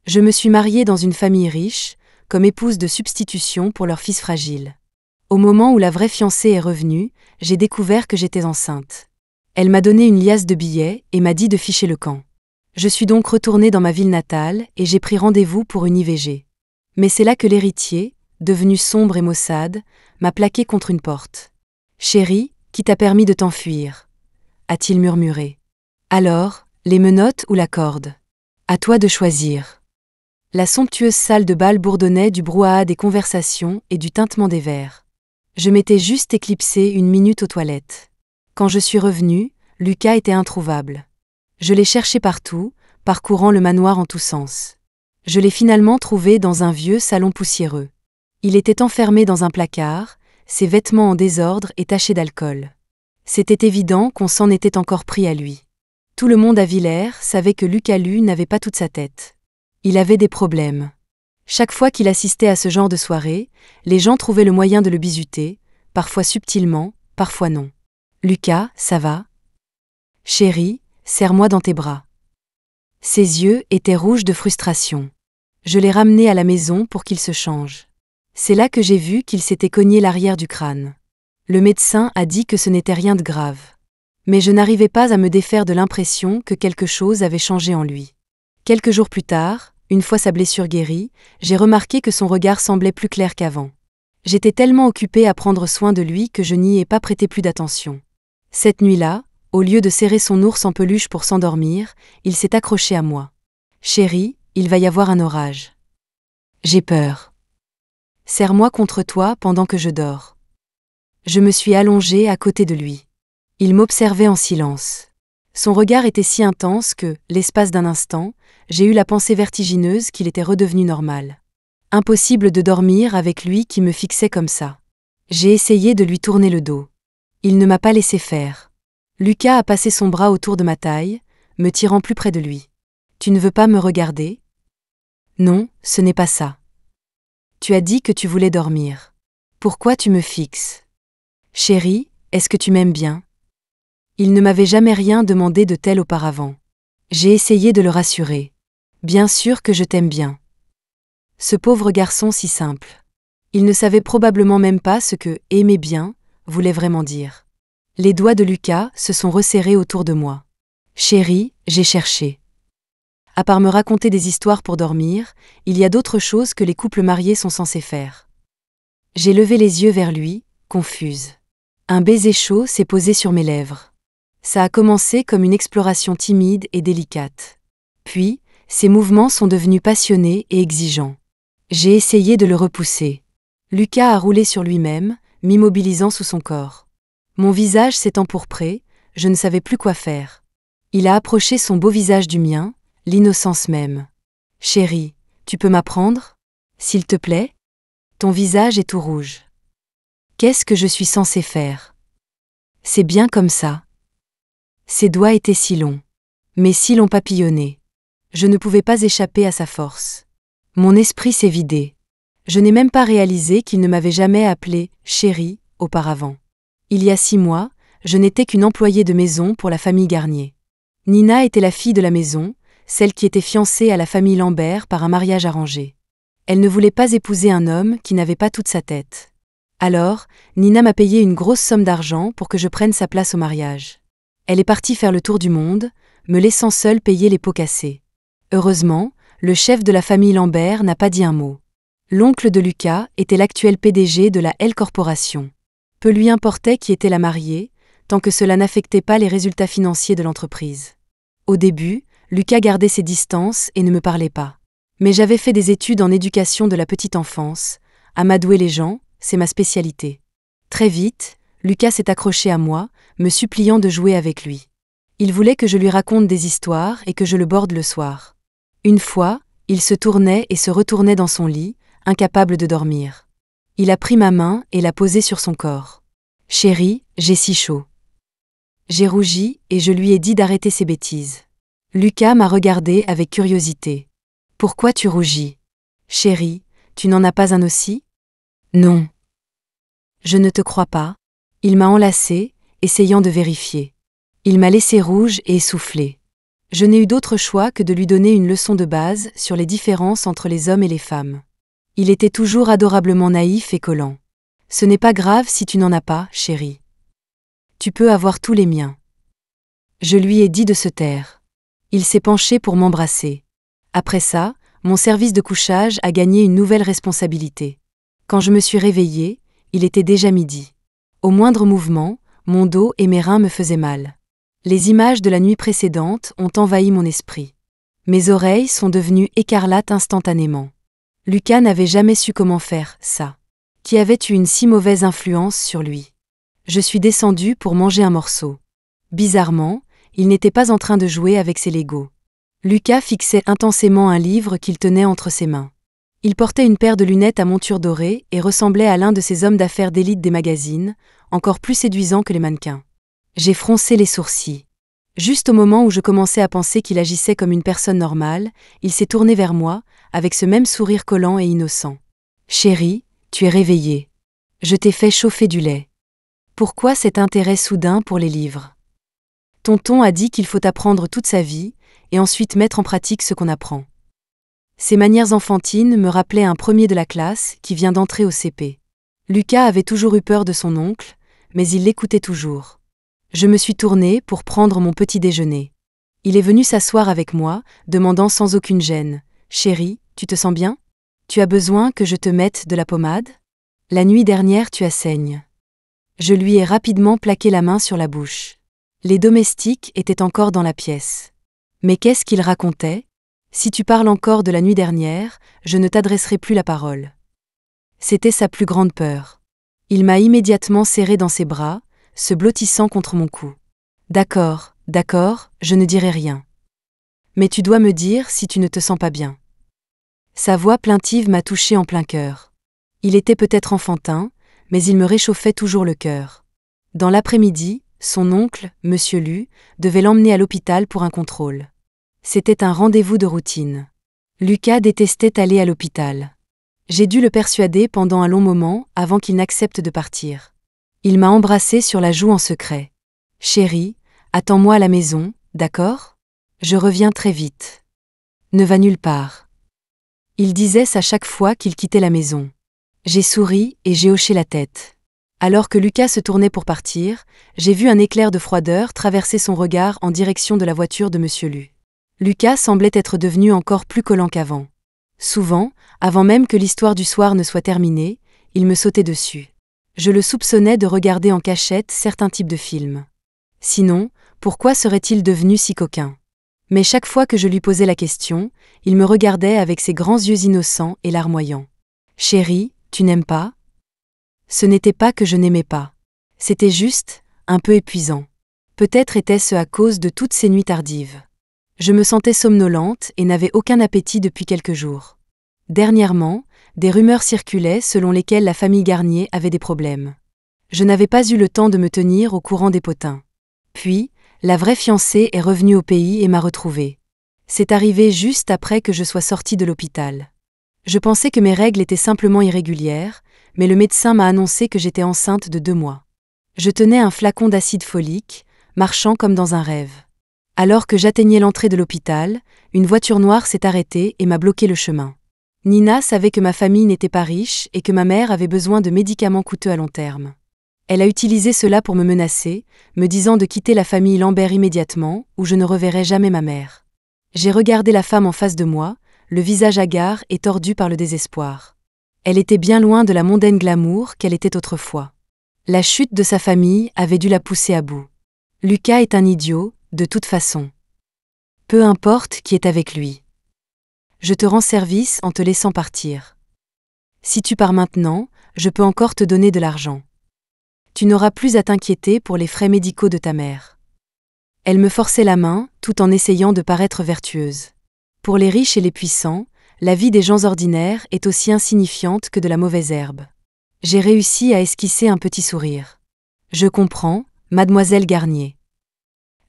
Je me suis mariée dans une famille riche, comme épouse de substitution pour leur fils fragile. Au moment où la vraie fiancée est revenue, j'ai découvert que j'étais enceinte. Elle m'a donné une liasse de billets et m'a dit de ficher le camp. Je suis donc retournée dans ma ville natale et j'ai pris rendez-vous pour une IVG. Mais c'est là que l'héritier, devenu sombre et maussade, m'a plaqué contre une porte. « Chérie, qui t'a permis de t'enfuir ?» a-t-il murmuré. Alors, les menottes ou la corde ? À toi de choisir. La somptueuse salle de bal bourdonnait du brouhaha des conversations et du tintement des verres. Je m'étais juste éclipsée une minute aux toilettes. Quand je suis revenue, Lucas était introuvable. Je l'ai cherché partout, parcourant le manoir en tous sens. Je l'ai finalement trouvé dans un vieux salon poussiéreux. Il était enfermé dans un placard, ses vêtements en désordre et tachés d'alcool. C'était évident qu'on s'en était encore pris à lui. Tout le monde à Villers savait que Lucas Lue n'avait pas toute sa tête. Il avait des problèmes. Chaque fois qu'il assistait à ce genre de soirée, les gens trouvaient le moyen de le bizuter, parfois subtilement, parfois non. « Lucas, ça va ? Chérie, serre-moi dans tes bras. » Ses yeux étaient rouges de frustration. Je l'ai ramené à la maison pour qu'il se change. C'est là que j'ai vu qu'il s'était cogné l'arrière du crâne. Le médecin a dit que ce n'était rien de grave. Mais je n'arrivais pas à me défaire de l'impression que quelque chose avait changé en lui. Quelques jours plus tard, une fois sa blessure guérie, j'ai remarqué que son regard semblait plus clair qu'avant. J'étais tellement occupée à prendre soin de lui que je n'y ai pas prêté plus d'attention. Cette nuit-là, au lieu de serrer son ours en peluche pour s'endormir, il s'est accroché à moi. « Chérie, il va y avoir un orage. J'ai peur. Serre-moi contre toi pendant que je dors. » Je me suis allongée à côté de lui. Il m'observait en silence. Son regard était si intense que, l'espace d'un instant, j'ai eu la pensée vertigineuse qu'il était redevenu normal. Impossible de dormir avec lui qui me fixait comme ça. J'ai essayé de lui tourner le dos. Il ne m'a pas laissé faire. Lucas a passé son bras autour de ma taille, me tirant plus près de lui. « Tu ne veux pas me regarder ? » ?»« Non, ce n'est pas ça. Tu as dit que tu voulais dormir. Pourquoi tu me fixes ? Chérie, est-ce que tu m'aimes bien ? » Il ne m'avait jamais rien demandé de tel auparavant. J'ai essayé de le rassurer. « Bien sûr que je t'aime bien. » Ce pauvre garçon si simple. Il ne savait probablement même pas ce que « aimer bien » voulait vraiment dire. Les doigts de Lucas se sont resserrés autour de moi. « Chérie, j'ai cherché. » À part me raconter des histoires pour dormir, il y a d'autres choses que les couples mariés sont censés faire. J'ai levé les yeux vers lui, confuse. Un baiser chaud s'est posé sur mes lèvres. Ça a commencé comme une exploration timide et délicate. Puis, ses mouvements sont devenus passionnés et exigeants. J'ai essayé de le repousser. Lucas a roulé sur lui-même, m'immobilisant sous son corps. Mon visage s'est empourpré, je ne savais plus quoi faire. Il a approché son beau visage du mien, l'innocence même. « Chérie, tu peux m'apprendre ? S'il te plaît ? Ton visage est tout rouge. Qu'est-ce que je suis censée faire ? C'est bien comme ça. » Ses doigts étaient si longs. Mes cils ont papillonné. Je ne pouvais pas échapper à sa force. Mon esprit s'est vidé. Je n'ai même pas réalisé qu'il ne m'avait jamais appelée « chérie » auparavant. Il y a 6 mois, je n'étais qu'une employée de maison pour la famille Garnier. Nina était la fille de la maison, celle qui était fiancée à la famille Lambert par un mariage arrangé. Elle ne voulait pas épouser un homme qui n'avait pas toute sa tête. Alors, Nina m'a payé une grosse somme d'argent pour que je prenne sa place au mariage. Elle est partie faire le tour du monde, me laissant seule payer les pots cassés. Heureusement, le chef de la famille Lambert n'a pas dit un mot. L'oncle de Lucas était l'actuel PDG de la L Corporation. Peu lui importait qui était la mariée, tant que cela n'affectait pas les résultats financiers de l'entreprise. Au début, Lucas gardait ses distances et ne me parlait pas. Mais j'avais fait des études en éducation de la petite enfance. Amadouer les gens, c'est ma spécialité. Très vite, Lucas s'est accroché à moi, me suppliant de jouer avec lui. Il voulait que je lui raconte des histoires et que je le borde le soir. Une fois, il se tournait et se retournait dans son lit, incapable de dormir. Il a pris ma main et l'a posée sur son corps. « Chérie, j'ai si chaud. » J'ai rougi et je lui ai dit d'arrêter ses bêtises. Lucas m'a regardé avec curiosité. « Pourquoi tu rougis ? Chérie, tu n'en as pas un aussi ? » « Non. » « Je ne te crois pas. » Il m'a enlacée, essayant de vérifier. Il m'a laissé rouge et essoufflée. Je n'ai eu d'autre choix que de lui donner une leçon de base sur les différences entre les hommes et les femmes. Il était toujours adorablement naïf et collant. Ce n'est pas grave si tu n'en as pas, chérie. Tu peux avoir tous les miens. Je lui ai dit de se taire. Il s'est penché pour m'embrasser. Après ça, mon service de couchage a gagné une nouvelle responsabilité. Quand je me suis réveillée, il était déjà midi. Au moindre mouvement, mon dos et mes reins me faisaient mal. Les images de la nuit précédente ont envahi mon esprit. Mes oreilles sont devenues écarlates instantanément. Lucas n'avait jamais su comment faire ça. Qui avait eu une si mauvaise influence sur lui. Je suis descendue pour manger un morceau. Bizarrement, il n'était pas en train de jouer avec ses Legos. Lucas fixait intensément un livre qu'il tenait entre ses mains. Il portait une paire de lunettes à monture dorée et ressemblait à l'un de ces hommes d'affaires d'élite des magazines, encore plus séduisants que les mannequins. J'ai froncé les sourcils. Juste au moment où je commençais à penser qu'il agissait comme une personne normale, il s'est tourné vers moi, avec ce même sourire collant et innocent. « Chérie, tu es réveillée. Je t'ai fait chauffer du lait. Pourquoi cet intérêt soudain pour les livres ? Tonton a dit qu'il faut apprendre toute sa vie, et ensuite mettre en pratique ce qu'on apprend. » Ses manières enfantines me rappelaient un premier de la classe qui vient d'entrer au CP. Lucas avait toujours eu peur de son oncle, mais il l'écoutait toujours. Je me suis tournée pour prendre mon petit déjeuner. Il est venu s'asseoir avec moi, demandant sans aucune gêne. « Chérie, tu te sens bien ? Tu as besoin que je te mette de la pommade ? La nuit dernière tu as saigné. » Je lui ai rapidement plaqué la main sur la bouche. Les domestiques étaient encore dans la pièce. Mais qu'est-ce qu'il racontait ? Si tu parles encore de la nuit dernière, je ne t'adresserai plus la parole. C'était sa plus grande peur. Il m'a immédiatement serré dans ses bras, se blottissant contre mon cou. D'accord, je ne dirai rien. Mais tu dois me dire si tu ne te sens pas bien. Sa voix plaintive m'a touché en plein cœur. Il était peut-être enfantin, mais il me réchauffait toujours le cœur. Dans l'après-midi, son oncle, Monsieur Lu, devait l'emmener à l'hôpital pour un contrôle. C'était un rendez-vous de routine. Lucas détestait aller à l'hôpital. J'ai dû le persuader pendant un long moment avant qu'il n'accepte de partir. Il m'a embrassée sur la joue en secret. « Chérie, attends-moi à la maison, d'accord ? Je reviens très vite. Ne va nulle part. » Il disait ça chaque fois qu'il quittait la maison. J'ai souri et j'ai hoché la tête. Alors que Lucas se tournait pour partir, j'ai vu un éclair de froideur traverser son regard en direction de la voiture de Monsieur Lu. Lucas semblait être devenu encore plus collant qu'avant. Souvent, avant même que l'histoire du soir ne soit terminée, il me sautait dessus. Je le soupçonnais de regarder en cachette certains types de films. Sinon, pourquoi serait-il devenu si coquin ? Mais chaque fois que je lui posais la question, il me regardait avec ses grands yeux innocents et larmoyants. « Chérie, tu n'aimes pas ? » Ce n'était pas que je n'aimais pas. C'était juste, un peu épuisant. Peut-être était-ce à cause de toutes ces nuits tardives. Je me sentais somnolente et n'avais aucun appétit depuis quelques jours. Dernièrement, des rumeurs circulaient selon lesquelles la famille Garnier avait des problèmes. Je n'avais pas eu le temps de me tenir au courant des potins. Puis, la vraie fiancée est revenue au pays et m'a retrouvée. C'est arrivé juste après que je sois sortie de l'hôpital. Je pensais que mes règles étaient simplement irrégulières, mais le médecin m'a annoncé que j'étais enceinte de 2 mois. Je tenais un flacon d'acide folique, marchant comme dans un rêve. Alors que j'atteignais l'entrée de l'hôpital, une voiture noire s'est arrêtée et m'a bloqué le chemin. Nina savait que ma famille n'était pas riche et que ma mère avait besoin de médicaments coûteux à long terme. Elle a utilisé cela pour me menacer, me disant de quitter la famille Lambert immédiatement ou je ne reverrai jamais ma mère. J'ai regardé la femme en face de moi, le visage hagard et tordu par le désespoir. Elle était bien loin de la mondaine glamour qu'elle était autrefois. La chute de sa famille avait dû la pousser à bout. Lucas est un idiot, de toute façon. Peu importe qui est avec lui. Je te rends service en te laissant partir. Si tu pars maintenant, je peux encore te donner de l'argent. Tu n'auras plus à t'inquiéter pour les frais médicaux de ta mère. Elle me forçait la main, tout en essayant de paraître vertueuse. Pour les riches et les puissants, la vie des gens ordinaires est aussi insignifiante que de la mauvaise herbe. J'ai réussi à esquisser un petit sourire. Je comprends, mademoiselle Garnier.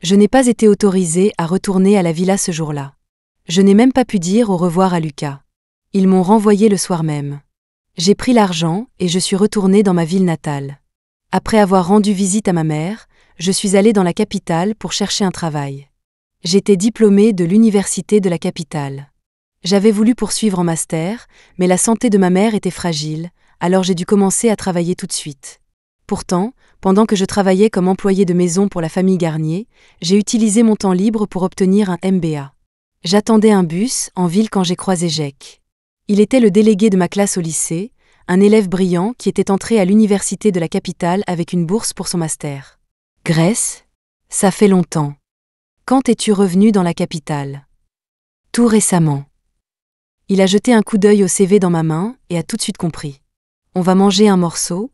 Je n'ai pas été autorisée à retourner à la villa ce jour-là. Je n'ai même pas pu dire au revoir à Lucas. Ils m'ont renvoyé le soir même. J'ai pris l'argent et je suis retournée dans ma ville natale. Après avoir rendu visite à ma mère, je suis allée dans la capitale pour chercher un travail. J'étais diplômée de l'université de la capitale. J'avais voulu poursuivre en master, mais la santé de ma mère était fragile, alors j'ai dû commencer à travailler tout de suite. Pourtant, pendant que je travaillais comme employée de maison pour la famille Garnier, j'ai utilisé mon temps libre pour obtenir un MBA. J'attendais un bus en ville quand j'ai croisé Jake. Il était le délégué de ma classe au lycée, un élève brillant qui était entré à l'université de la capitale avec une bourse pour son master. Grèce ? Ça fait longtemps. Quand es-tu revenu dans la capitale ? Tout récemment. Il a jeté un coup d'œil au CV dans ma main et a tout de suite compris. On va manger un morceau ?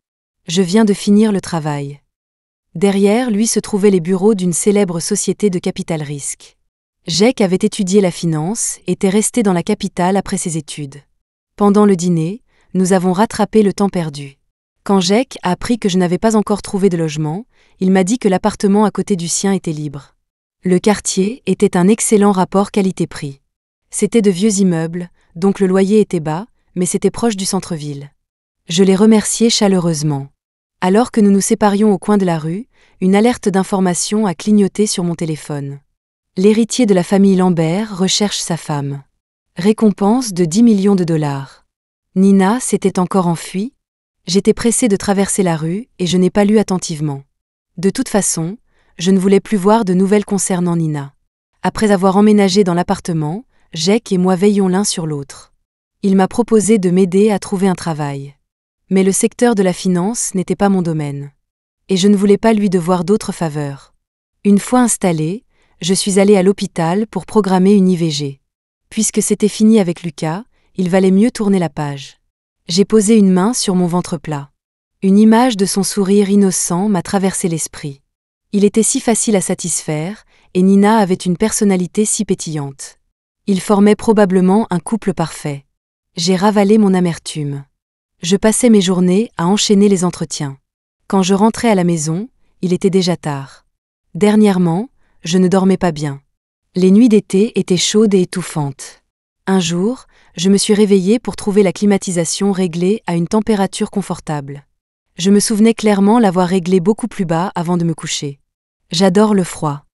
Je viens de finir le travail. Derrière lui se trouvaient les bureaux d'une célèbre société de capital risque. Jake avait étudié la finance et était resté dans la capitale après ses études. Pendant le dîner, nous avons rattrapé le temps perdu. Quand Jake a appris que je n'avais pas encore trouvé de logement, il m'a dit que l'appartement à côté du sien était libre. Le quartier était un excellent rapport qualité-prix. C'était de vieux immeubles, donc le loyer était bas, mais c'était proche du centre-ville. Je l'ai remercié chaleureusement. Alors que nous nous séparions au coin de la rue, une alerte d'information a clignoté sur mon téléphone. L'héritier de la famille Lambert recherche sa femme. Récompense de 10 millions de dollars. Nina s'était encore enfuie. J'étais pressée de traverser la rue et je n'ai pas lu attentivement. De toute façon, je ne voulais plus voir de nouvelles concernant Nina. Après avoir emménagé dans l'appartement, Jake et moi veillions l'un sur l'autre. Il m'a proposé de m'aider à trouver un travail. Mais le secteur de la finance n'était pas mon domaine. Et je ne voulais pas lui devoir d'autres faveurs. Une fois installée, je suis allée à l'hôpital pour programmer une IVG. Puisque c'était fini avec Lucas, il valait mieux tourner la page. J'ai posé une main sur mon ventre plat. Une image de son sourire innocent m'a traversé l'esprit. Il était si facile à satisfaire, et Nina avait une personnalité si pétillante. Ils formaient probablement un couple parfait. J'ai ravalé mon amertume. Je passais mes journées à enchaîner les entretiens. Quand je rentrais à la maison, il était déjà tard. Dernièrement, je ne dormais pas bien. Les nuits d'été étaient chaudes et étouffantes. Un jour, je me suis réveillée pour trouver la climatisation réglée à une température confortable. Je me souvenais clairement l'avoir réglée beaucoup plus bas avant de me coucher. J'adore le froid.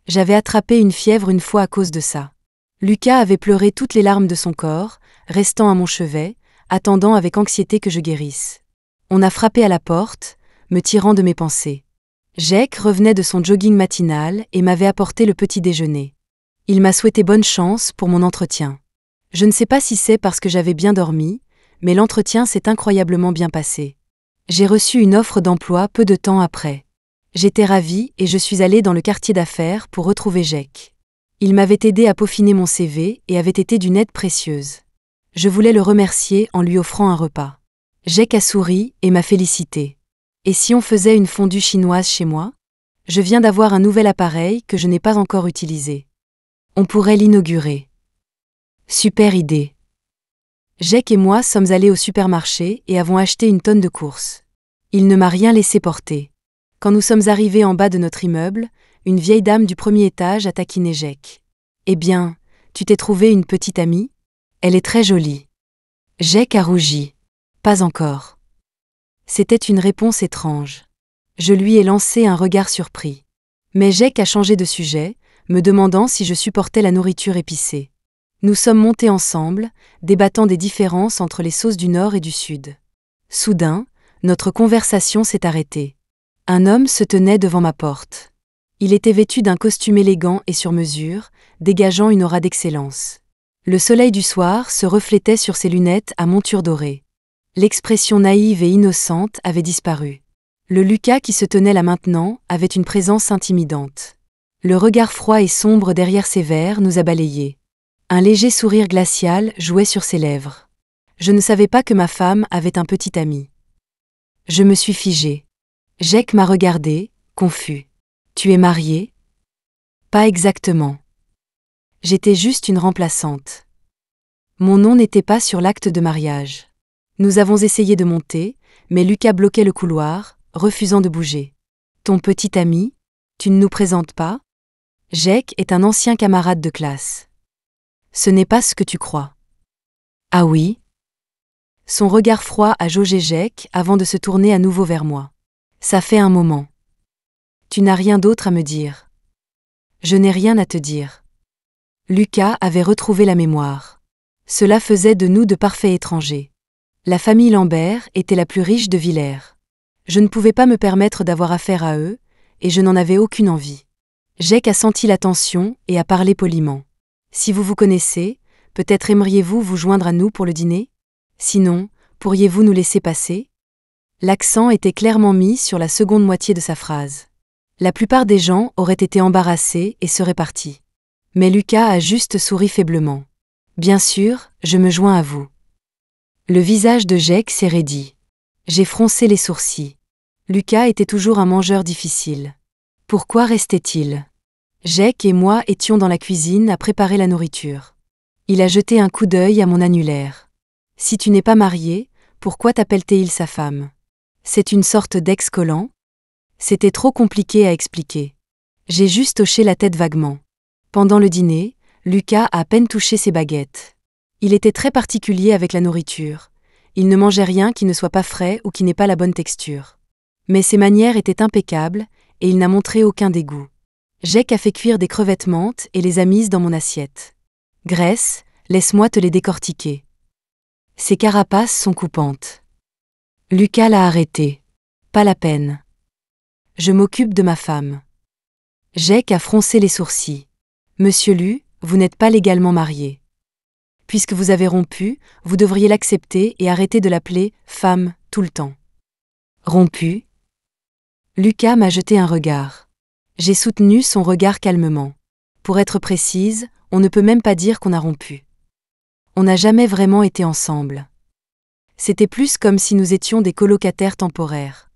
J'avais attrapé une fièvre une fois à cause de ça. Lucas avait pleuré toutes les larmes de son corps, restant à mon chevet, attendant avec anxiété que je guérisse. On a frappé à la porte, me tirant de mes pensées. Jake revenait de son jogging matinal et m'avait apporté le petit déjeuner. Il m'a souhaité bonne chance pour mon entretien. Je ne sais pas si c'est parce que j'avais bien dormi, mais l'entretien s'est incroyablement bien passé. J'ai reçu une offre d'emploi peu de temps après. J'étais ravie et je suis allée dans le quartier d'affaires pour retrouver Jake. Il m'avait aidé à peaufiner mon CV et avait été d'une aide précieuse. Je voulais le remercier en lui offrant un repas. Jake a souri et m'a félicité. Et si on faisait une fondue chinoise chez moi ? Je viens d'avoir un nouvel appareil que je n'ai pas encore utilisé. On pourrait l'inaugurer. Super idée. Jake et moi sommes allés au supermarché et avons acheté une tonne de courses. Il ne m'a rien laissé porter. Quand nous sommes arrivés en bas de notre immeuble, une vieille dame du premier étage a taquiné Jake. « Eh bien, tu t'es trouvé une petite amie ? Elle est très jolie. » Jake a rougi. « Pas encore. » C'était une réponse étrange. Je lui ai lancé un regard surpris. Mais Jake a changé de sujet, me demandant si je supportais la nourriture épicée. Nous sommes montés ensemble, débattant des différences entre les sauces du Nord et du Sud. Soudain, notre conversation s'est arrêtée. Un homme se tenait devant ma porte. Il était vêtu d'un costume élégant et sur mesure, dégageant une aura d'excellence. Le soleil du soir se reflétait sur ses lunettes à monture dorée. L'expression naïve et innocente avait disparu. Le Lucas qui se tenait là maintenant avait une présence intimidante. Le regard froid et sombre derrière ses verres nous a balayés. Un léger sourire glacial jouait sur ses lèvres. Je ne savais pas que ma femme avait un petit ami. Je me suis figée. Jake m'a regardé, confus. « Tu es mariée ? » Pas exactement. J'étais juste une remplaçante. Mon nom n'était pas sur l'acte de mariage. Nous avons essayé de monter, mais Lucas bloquait le couloir, refusant de bouger. « Ton petit ami ? Tu ne nous présentes pas ? » Jake est un ancien camarade de classe. Ce n'est pas ce que tu crois. Ah oui ? Son regard froid a jaugé Jake avant de se tourner à nouveau vers moi. Ça fait un moment. Tu n'as rien d'autre à me dire. Je n'ai rien à te dire. Lucas avait retrouvé la mémoire. Cela faisait de nous de parfaits étrangers. La famille Lambert était la plus riche de Villers. Je ne pouvais pas me permettre d'avoir affaire à eux, et je n'en avais aucune envie. Jacques a senti la tension et a parlé poliment. Si vous vous connaissez, peut-être aimeriez-vous vous joindre à nous pour le dîner ? Sinon, pourriez-vous nous laisser passer ? L'accent était clairement mis sur la seconde moitié de sa phrase. La plupart des gens auraient été embarrassés et seraient partis. Mais Lucas a juste souri faiblement. Bien sûr, je me joins à vous. Le visage de Jacques s'est raidi. J'ai froncé les sourcils. Lucas était toujours un mangeur difficile. Pourquoi restait-il ? Jacques et moi étions dans la cuisine à préparer la nourriture. Il a jeté un coup d'œil à mon annulaire. Si tu n'es pas marié, pourquoi t'appelle-t-il sa femme ? C'est une sorte d'ex-collant ? C'était trop compliqué à expliquer. J'ai juste hoché la tête vaguement. Pendant le dîner, Lucas a à peine touché ses baguettes. Il était très particulier avec la nourriture. Il ne mangeait rien qui ne soit pas frais ou qui n'ait pas la bonne texture. Mais ses manières étaient impeccables, et il n'a montré aucun dégoût. Jacques a fait cuire des crevettes menthes et les a mises dans mon assiette. Graisse, laisse-moi te les décortiquer. Ces carapaces sont coupantes. Lucas l'a arrêté. Pas la peine. Je m'occupe de ma femme. Jacques a froncé les sourcils. Monsieur Lu, vous n'êtes pas légalement marié. Puisque vous avez rompu, vous devriez l'accepter et arrêter de l'appeler « femme » tout le temps. Rompu ? Lucas m'a jeté un regard. J'ai soutenu son regard calmement. Pour être précise, on ne peut même pas dire qu'on a rompu. On n'a jamais vraiment été ensemble. C'était plus comme si nous étions des colocataires temporaires.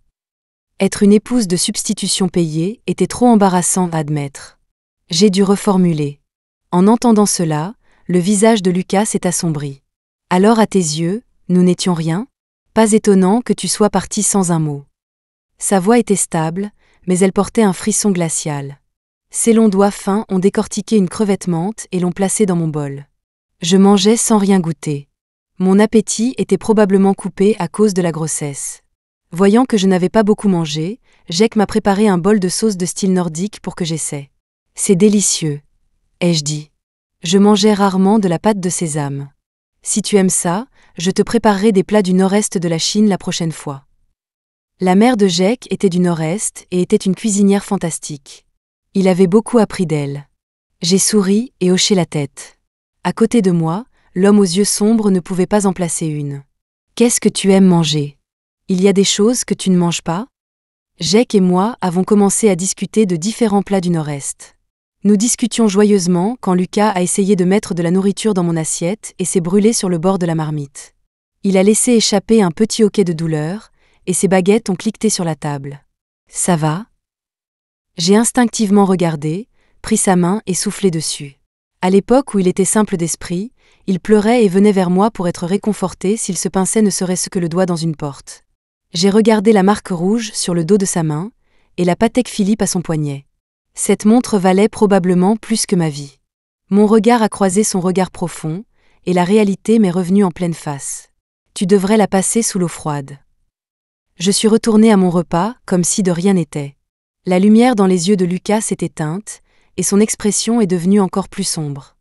Être une épouse de substitution payée était trop embarrassant à admettre. J'ai dû reformuler. En entendant cela, le visage de Lucas s'est assombri. Alors à tes yeux, nous n'étions rien ? Pas étonnant que tu sois parti sans un mot. Sa voix était stable, mais elle portait un frisson glacial. Ses longs doigts fins ont décortiqué une crevette menthe et l'ont placée dans mon bol. Je mangeais sans rien goûter. Mon appétit était probablement coupé à cause de la grossesse. Voyant que je n'avais pas beaucoup mangé, Jacques m'a préparé un bol de sauce de style nordique pour que j'essaie. C'est délicieux, ai-je dit. Je mangeais rarement de la pâte de sésame. Si tu aimes ça, je te préparerai des plats du nord-est de la Chine la prochaine fois. La mère de Jacques était du nord-est et était une cuisinière fantastique. Il avait beaucoup appris d'elle. J'ai souri et hoché la tête. À côté de moi, l'homme aux yeux sombres ne pouvait pas en placer une. Qu'est-ce que tu aimes manger ? Il y a des choses que tu ne manges pas ? Jacques et moi avons commencé à discuter de différents plats du nord-est. Nous discutions joyeusement quand Lucas a essayé de mettre de la nourriture dans mon assiette et s'est brûlé sur le bord de la marmite. Il a laissé échapper un petit hoquet de douleur, et ses baguettes ont cliqueté sur la table. Ça va ? J'ai instinctivement regardé, pris sa main et soufflé dessus. À l'époque où il était simple d'esprit, il pleurait et venait vers moi pour être réconforté s'il se pinçait ne serait-ce que le doigt dans une porte. J'ai regardé la marque rouge sur le dos de sa main, et la Patek Philippe à son poignet. Cette montre valait probablement plus que ma vie. Mon regard a croisé son regard profond, et la réalité m'est revenue en pleine face. Tu devrais la passer sous l'eau froide. Je suis retournée à mon repas, comme si de rien n'était. La lumière dans les yeux de Lucas s'est éteinte, et son expression est devenue encore plus sombre.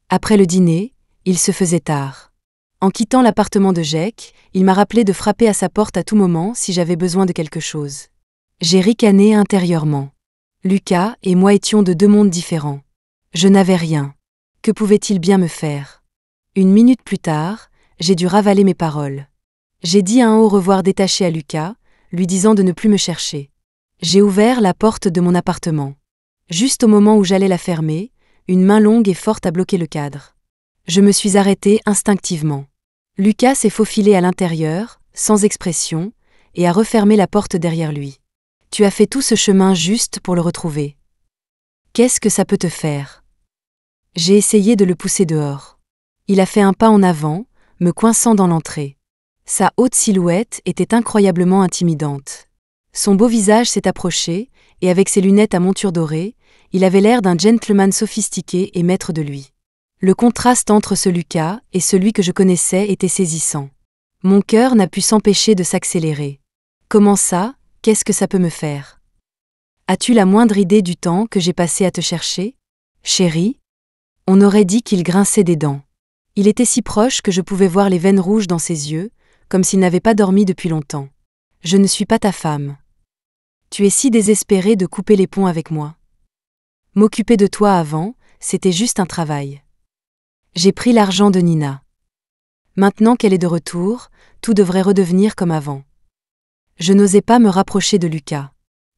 Après le dîner, il se faisait tard. En quittant l'appartement de Jacques, il m'a rappelé de frapper à sa porte à tout moment si j'avais besoin de quelque chose. J'ai ricané intérieurement. Lucas et moi étions de deux mondes différents. Je n'avais rien. Que pouvait-il bien me faire ? Une minute plus tard, j'ai dû ravaler mes paroles. J'ai dit un au revoir détaché à Lucas, lui disant de ne plus me chercher. J'ai ouvert la porte de mon appartement. Juste au moment où j'allais la fermer, une main longue et forte a bloqué le cadre. Je me suis arrêtée instinctivement. Lucas s'est faufilé à l'intérieur, sans expression, et a refermé la porte derrière lui. Tu as fait tout ce chemin juste pour le retrouver. Qu'est-ce que ça peut te faire ? J'ai essayé de le pousser dehors. Il a fait un pas en avant, me coinçant dans l'entrée. Sa haute silhouette était incroyablement intimidante. Son beau visage s'est approché, et avec ses lunettes à monture dorée, il avait l'air d'un gentleman sophistiqué et maître de lui. Le contraste entre ce Lucas et celui que je connaissais était saisissant. Mon cœur n'a pu s'empêcher de s'accélérer. Comment ça ? Qu'est-ce que ça peut me faire ? As-tu la moindre idée du temps que j'ai passé à te chercher ? Chérie? On aurait dit qu'il grinçait des dents. Il était si proche que je pouvais voir les veines rouges dans ses yeux, comme s'il n'avait pas dormi depuis longtemps. Je ne suis pas ta femme. Tu es si désespéré de couper les ponts avec moi. M'occuper de toi avant, c'était juste un travail. J'ai pris l'argent de Nina. Maintenant qu'elle est de retour, tout devrait redevenir comme avant. Je n'osais pas me rapprocher de Lucas.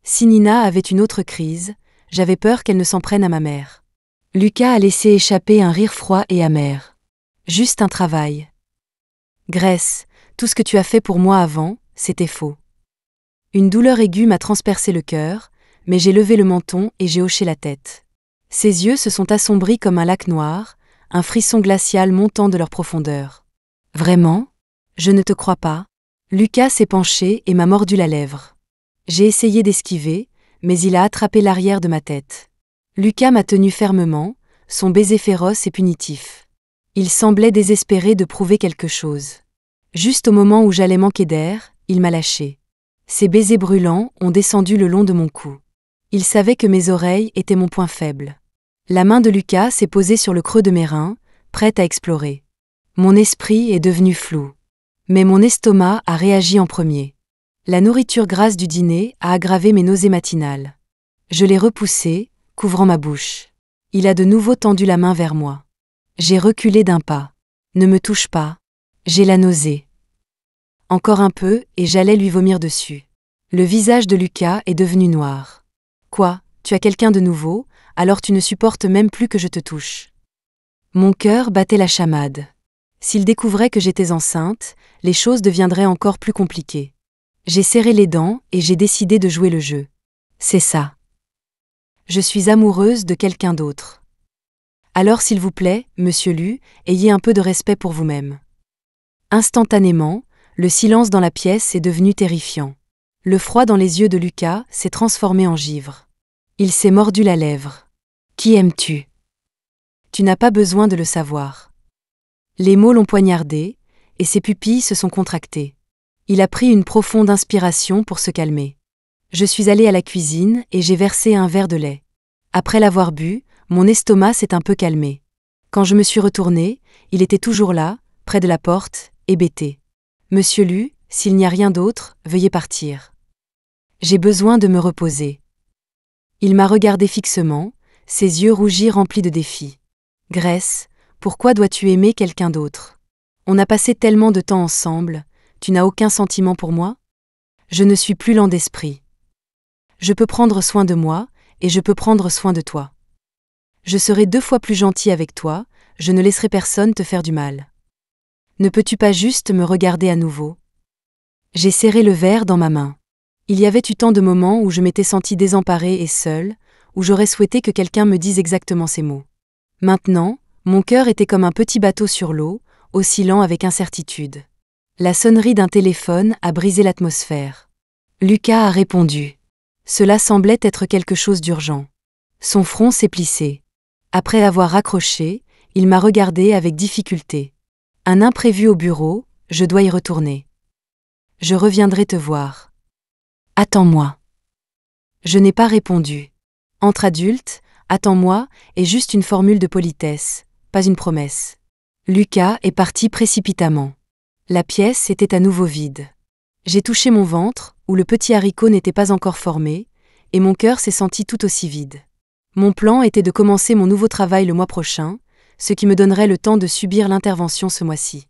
Si Nina avait une autre crise, j'avais peur qu'elle ne s'en prenne à ma mère. Lucas a laissé échapper un rire froid et amer. Juste un travail. Grace, tout ce que tu as fait pour moi avant, c'était faux. Une douleur aiguë m'a transpercé le cœur, mais j'ai levé le menton et j'ai hoché la tête. Ses yeux se sont assombris comme un lac noir, un frisson glacial montant de leur profondeur. Vraiment? Je ne te crois pas. Lucas s'est penché et m'a mordu la lèvre. J'ai essayé d'esquiver, mais il a attrapé l'arrière de ma tête. Lucas m'a tenu fermement, son baiser féroce et punitif. Il semblait désespéré de prouver quelque chose. Juste au moment où j'allais manquer d'air, il m'a lâché. Ses baisers brûlants ont descendu le long de mon cou. Il savait que mes oreilles étaient mon point faible. La main de Lucas s'est posée sur le creux de mes reins, prête à explorer. Mon esprit est devenu flou. Mais mon estomac a réagi en premier. La nourriture grasse du dîner a aggravé mes nausées matinales. Je l'ai repoussé, couvrant ma bouche. Il a de nouveau tendu la main vers moi. J'ai reculé d'un pas. Ne me touche pas. J'ai la nausée. Encore un peu et j'allais lui vomir dessus. Le visage de Lucas est devenu noir. Quoi, tu as quelqu'un de nouveau, alors tu ne supportes même plus que je te touche. Mon cœur battait la chamade. S'il découvrait que j'étais enceinte, les choses deviendraient encore plus compliquées. J'ai serré les dents et j'ai décidé de jouer le jeu. C'est ça. Je suis amoureuse de quelqu'un d'autre. Alors s'il vous plaît, monsieur Lu, ayez un peu de respect pour vous-même. Instantanément, le silence dans la pièce est devenu terrifiant. Le froid dans les yeux de Lucas s'est transformé en givre. Il s'est mordu la lèvre. Qui aimes-tu? Tu n'as pas besoin de le savoir. Les mots l'ont poignardé, et ses pupilles se sont contractées. Il a pris une profonde inspiration pour se calmer. Je suis allée à la cuisine et j'ai versé un verre de lait. Après l'avoir bu, mon estomac s'est un peu calmé. Quand je me suis retournée, il était toujours là, près de la porte, hébété. Monsieur Lu, s'il n'y a rien d'autre, veuillez partir. J'ai besoin de me reposer. Il m'a regardé fixement, ses yeux rougis remplis de défi. Grace, pourquoi dois-tu aimer quelqu'un d'autre? On a passé tellement de temps ensemble, tu n'as aucun sentiment pour moi? Je ne suis plus lent d'esprit. Je peux prendre soin de moi, et je peux prendre soin de toi. Je serai 2 fois plus gentil avec toi, je ne laisserai personne te faire du mal. Ne peux-tu pas juste me regarder à nouveau? J'ai serré le verre dans ma main. Il y avait eu tant de moments où je m'étais sentie désemparée et seule, où j'aurais souhaité que quelqu'un me dise exactement ces mots. Maintenant, mon cœur était comme un petit bateau sur l'eau, oscillant avec incertitude. La sonnerie d'un téléphone a brisé l'atmosphère. Lucas a répondu. Cela semblait être quelque chose d'urgent. Son front s'est plissé. Après avoir raccroché, il m'a regardé avec difficulté. Un imprévu au bureau, je dois y retourner. Je reviendrai te voir. Attends-moi. Je n'ai pas répondu. Entre adultes, attends-moi est juste une formule de politesse, pas une promesse. Lucas est parti précipitamment. La pièce était à nouveau vide. J'ai touché mon ventre, où le petit haricot n'était pas encore formé, et mon cœur s'est senti tout aussi vide. Mon plan était de commencer mon nouveau travail le mois prochain, ce qui me donnerait le temps de subir l'intervention ce mois-ci.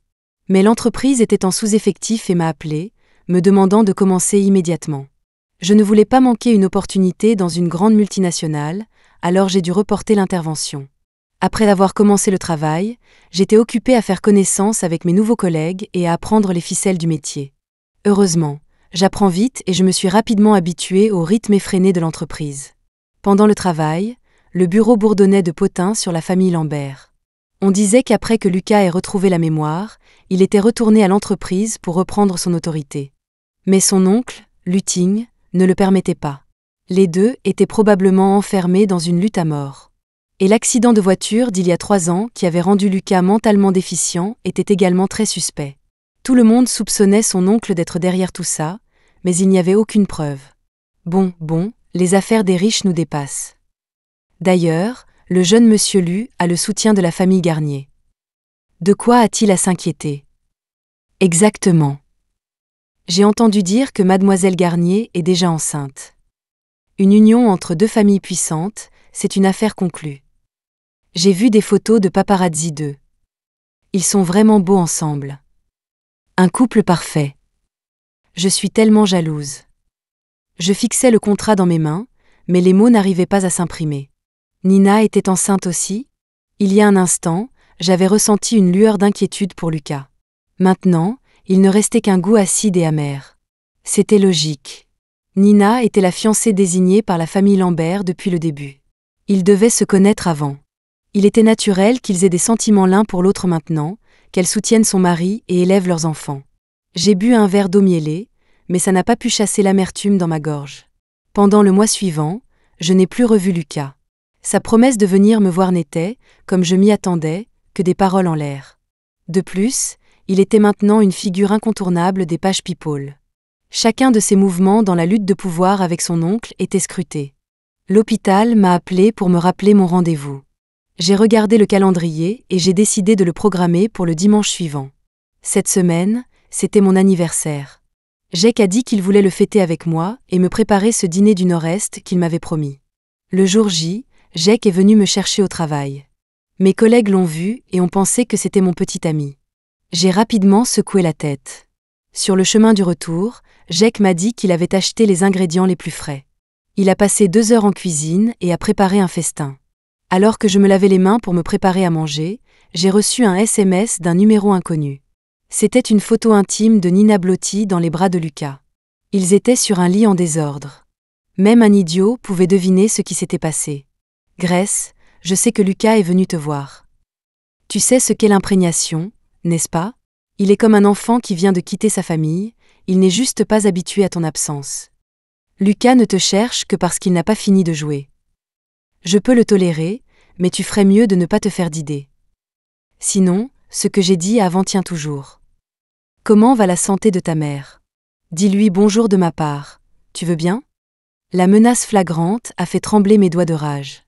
Mais l'entreprise était en sous-effectif et m'a appelé, me demandant de commencer immédiatement. Je ne voulais pas manquer une opportunité dans une grande multinationale, alors j'ai dû reporter l'intervention. Après avoir commencé le travail, j'étais occupée à faire connaissance avec mes nouveaux collègues et à apprendre les ficelles du métier. Heureusement, j'apprends vite et je me suis rapidement habituée au rythme effréné de l'entreprise. Pendant le travail, le bureau bourdonnait de potins sur la famille Lambert. On disait qu'après que Lucas ait retrouvé la mémoire, il était retourné à l'entreprise pour reprendre son autorité. Mais son oncle, Luting, ne le permettait pas. Les deux étaient probablement enfermés dans une lutte à mort. Et l'accident de voiture d'il y a 3 ans qui avait rendu Lucas mentalement déficient était également très suspect. Tout le monde soupçonnait son oncle d'être derrière tout ça, mais il n'y avait aucune preuve. Bon, les affaires des riches nous dépassent. D'ailleurs, Le jeune monsieur Lu a le soutien de la famille Garnier. De quoi a-t-il à s'inquiéter? Exactement. J'ai entendu dire que mademoiselle Garnier est déjà enceinte. Une union entre deux familles puissantes, c'est une affaire conclue. J'ai vu des photos de paparazzi d'eux. Ils sont vraiment beaux ensemble. Un couple parfait. Je suis tellement jalouse. Je fixais le contrat dans mes mains, mais les mots n'arrivaient pas à s'imprimer. Nina était enceinte aussi? Il y a un instant, j'avais ressenti une lueur d'inquiétude pour Lucas. Maintenant, il ne restait qu'un goût acide et amer. C'était logique. Nina était la fiancée désignée par la famille Lambert depuis le début. Ils devaient se connaître avant. Il était naturel qu'ils aient des sentiments l'un pour l'autre maintenant, qu'elle soutienne son mari et élève leurs enfants. J'ai bu un verre d'eau mielée, mais ça n'a pas pu chasser l'amertume dans ma gorge. Pendant le mois suivant, je n'ai plus revu Lucas. Sa promesse de venir me voir n'était, comme je m'y attendais, que des paroles en l'air. De plus, il était maintenant une figure incontournable des pages People. Chacun de ses mouvements dans la lutte de pouvoir avec son oncle était scruté. L'hôpital m'a appelé pour me rappeler mon rendez-vous. J'ai regardé le calendrier et j'ai décidé de le programmer pour le dimanche suivant. Cette semaine, c'était mon anniversaire. Jake a dit qu'il voulait le fêter avec moi et me préparer ce dîner du Nord-Est qu'il m'avait promis. Le jour J, Jake est venu me chercher au travail. Mes collègues l'ont vu et ont pensé que c'était mon petit ami. J'ai rapidement secoué la tête. Sur le chemin du retour, Jake m'a dit qu'il avait acheté les ingrédients les plus frais. Il a passé 2 heures en cuisine et a préparé un festin. Alors que je me lavais les mains pour me préparer à manger, j'ai reçu un SMS d'un numéro inconnu. C'était une photo intime de Nina blottie dans les bras de Lucas. Ils étaient sur un lit en désordre. Même un idiot pouvait deviner ce qui s'était passé. Grace, je sais que Lucas est venu te voir. Tu sais ce qu'est l'imprégnation, n'est-ce pas? Il est comme un enfant qui vient de quitter sa famille, il n'est juste pas habitué à ton absence. Lucas ne te cherche que parce qu'il n'a pas fini de jouer. Je peux le tolérer, mais tu ferais mieux de ne pas te faire d'idées. Sinon, ce que j'ai dit avant tient toujours. Comment va la santé de ta mère? Dis-lui bonjour de ma part, tu veux bien? La menace flagrante a fait trembler mes doigts de rage.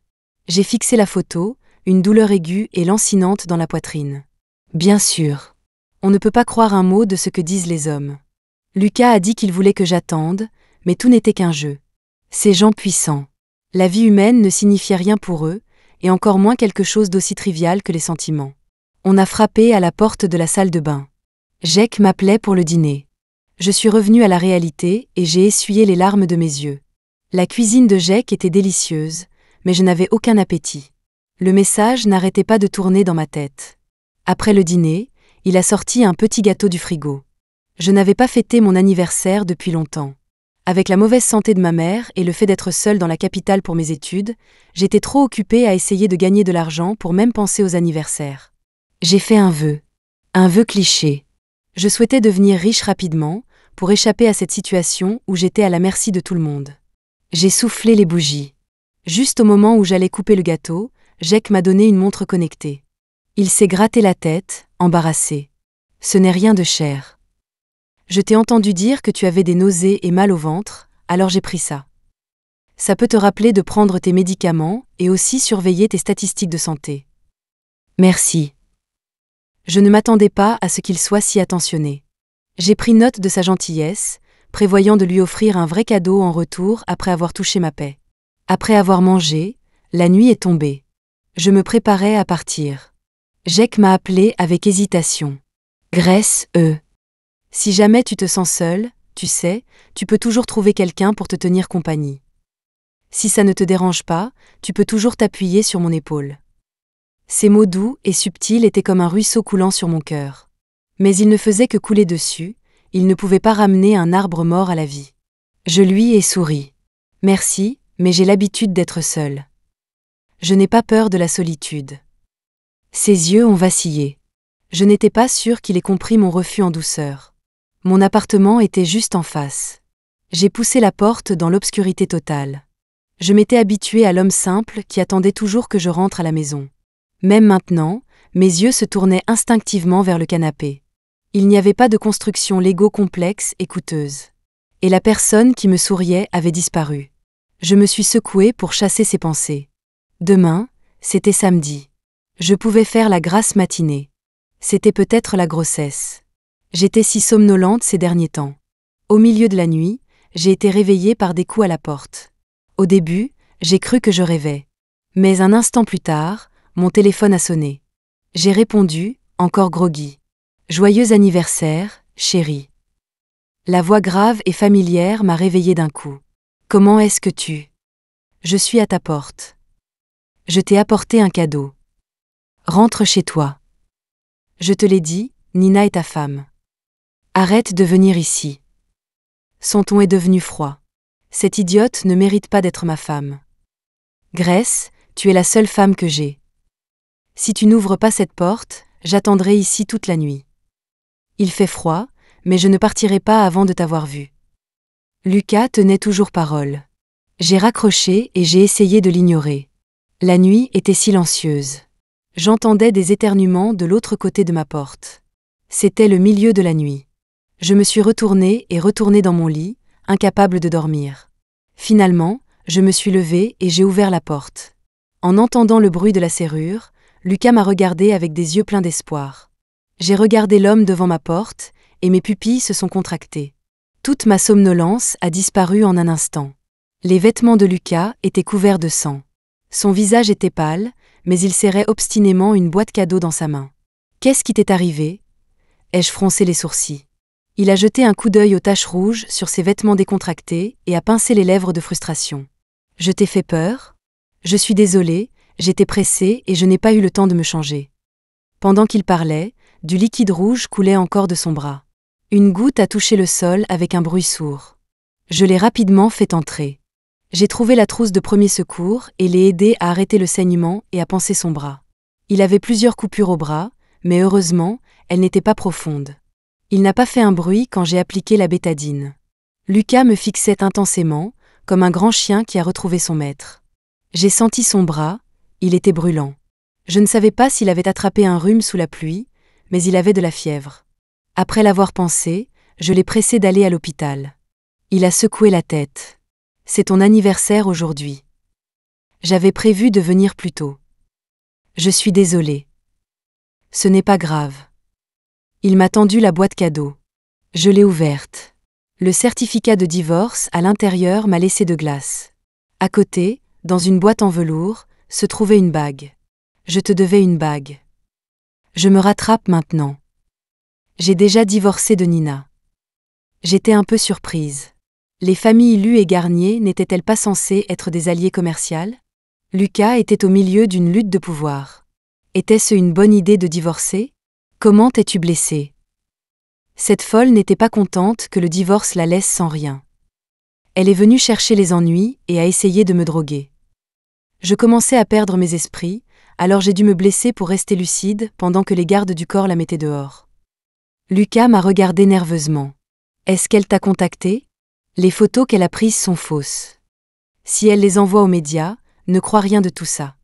J'ai fixé la photo, une douleur aiguë et lancinante dans la poitrine. Bien sûr. On ne peut pas croire un mot de ce que disent les hommes. Lucas a dit qu'il voulait que j'attende, mais tout n'était qu'un jeu. Ces gens puissants. La vie humaine ne signifiait rien pour eux, et encore moins quelque chose d'aussi trivial que les sentiments. On a frappé à la porte de la salle de bain. Jake m'appelait pour le dîner. Je suis revenue à la réalité et j'ai essuyé les larmes de mes yeux. La cuisine de Jake était délicieuse, mais je n'avais aucun appétit. Le message n'arrêtait pas de tourner dans ma tête. Après le dîner, il a sorti un petit gâteau du frigo. Je n'avais pas fêté mon anniversaire depuis longtemps. Avec la mauvaise santé de ma mère et le fait d'être seule dans la capitale pour mes études, j'étais trop occupée à essayer de gagner de l'argent pour même penser aux anniversaires. J'ai fait un vœu. Un vœu cliché. Je souhaitais devenir riche rapidement, pour échapper à cette situation où j'étais à la merci de tout le monde. J'ai soufflé les bougies. Juste au moment où j'allais couper le gâteau, Jake m'a donné une montre connectée. Il s'est gratté la tête, embarrassé. Ce n'est rien de cher. Je t'ai entendu dire que tu avais des nausées et mal au ventre, alors j'ai pris ça. Ça peut te rappeler de prendre tes médicaments et aussi surveiller tes statistiques de santé. Merci. Je ne m'attendais pas à ce qu'il soit si attentionné. J'ai pris note de sa gentillesse, prévoyant de lui offrir un vrai cadeau en retour après avoir touché ma paie. Après avoir mangé, la nuit est tombée. Je me préparais à partir. Jake m'a appelé avec hésitation. Grace, si jamais tu te sens seule, tu sais, tu peux toujours trouver quelqu'un pour te tenir compagnie. Si ça ne te dérange pas, tu peux toujours t'appuyer sur mon épaule. Ces mots doux et subtils étaient comme un ruisseau coulant sur mon cœur. Mais ils ne faisaient que couler dessus, ils ne pouvaient pas ramener un arbre mort à la vie. Je lui ai souri. Merci, mais j'ai l'habitude d'être seule. Je n'ai pas peur de la solitude. Ses yeux ont vacillé. Je n'étais pas sûre qu'il ait compris mon refus en douceur. Mon appartement était juste en face. J'ai poussé la porte dans l'obscurité totale. Je m'étais habituée à l'homme simple qui attendait toujours que je rentre à la maison. Même maintenant, mes yeux se tournaient instinctivement vers le canapé. Il n'y avait pas de construction Lego complexe et coûteuse. Et la personne qui me souriait avait disparu. Je me suis secouée pour chasser ces pensées. Demain, C'était samedi. Je pouvais faire la grasse matinée. C'était peut-être la grossesse. J'étais si somnolente ces derniers temps. Au milieu de la nuit, j'ai été réveillée par des coups à la porte. Au début, j'ai cru que je rêvais. Mais un instant plus tard, mon téléphone a sonné. J'ai répondu, encore groggy. « Joyeux anniversaire, chérie. » La voix grave et familière m'a réveillée d'un coup. « Comment est-ce que tu… » « Je suis à ta porte. Je t'ai apporté un cadeau. Rentre chez toi. Je te l'ai dit, Nina est ta femme. Arrête de venir ici. » Son ton est devenu froid. Cette idiote ne mérite pas d'être ma femme. Grace, tu es la seule femme que j'ai. Si tu n'ouvres pas cette porte, j'attendrai ici toute la nuit. Il fait froid, mais je ne partirai pas avant de t'avoir vu. Lucas tenait toujours parole. J'ai raccroché et j'ai essayé de l'ignorer. La nuit était silencieuse. J'entendais des éternuements de l'autre côté de ma porte. C'était le milieu de la nuit. Je me suis retournée dans mon lit, incapable de dormir. Finalement, je me suis levée et j'ai ouvert la porte. En entendant le bruit de la serrure, Lucas m'a regardée avec des yeux pleins d'espoir. J'ai regardé l'homme devant ma porte, et mes pupilles se sont contractées. Toute ma somnolence a disparu en un instant. Les vêtements de Lucas étaient couverts de sang. Son visage était pâle, mais il serrait obstinément une boîte cadeau dans sa main. « Qu'est-ce qui t'est arrivé ?» ai-je froncé les sourcils. Il a jeté un coup d'œil aux taches rouges sur ses vêtements décontractés et a pincé les lèvres de frustration. « Je t'ai fait peur ? Je suis désolée, j'étais pressée et je n'ai pas eu le temps de me changer. » Pendant qu'il parlait, du liquide rouge coulait encore de son bras. Une goutte a touché le sol avec un bruit sourd. Je l'ai rapidement fait entrer. J'ai trouvé la trousse de premier secours et l'ai aidé à arrêter le saignement et à panser son bras. Il avait plusieurs coupures au bras, mais heureusement, elles n'étaient pas profondes. Il n'a pas fait un bruit quand j'ai appliqué la bétadine. Lucas me fixait intensément, comme un grand chien qui a retrouvé son maître. J'ai senti son bras, il était brûlant. Je ne savais pas s'il avait attrapé un rhume sous la pluie, mais il avait de la fièvre. Après l'avoir pansé, je l'ai pressé d'aller à l'hôpital. Il a secoué la tête. « C'est ton anniversaire aujourd'hui. J'avais prévu de venir plus tôt. Je suis désolée. » « Ce n'est pas grave. » Il m'a tendu la boîte cadeau. Je l'ai ouverte. Le certificat de divorce à l'intérieur m'a laissé de glace. À côté, dans une boîte en velours, se trouvait une bague. Je te devais une bague. Je me rattrape maintenant. J'ai déjà divorcé de Nina. J'étais un peu surprise. Les familles Lu et Garnier n'étaient-elles pas censées être des alliés commerciaux ? Lucas était au milieu d'une lutte de pouvoir. Était-ce une bonne idée de divorcer ? Comment t'es-tu blessée ? Cette folle n'était pas contente que le divorce la laisse sans rien. Elle est venue chercher les ennuis et a essayé de me droguer. Je commençais à perdre mes esprits, alors j'ai dû me blesser pour rester lucide pendant que les gardes du corps la mettaient dehors. Lucas m'a regardé nerveusement. Est-ce qu'elle t'a contacté ? Les photos qu'elle a prises sont fausses. Si elle les envoie aux médias, ne crois rien de tout ça.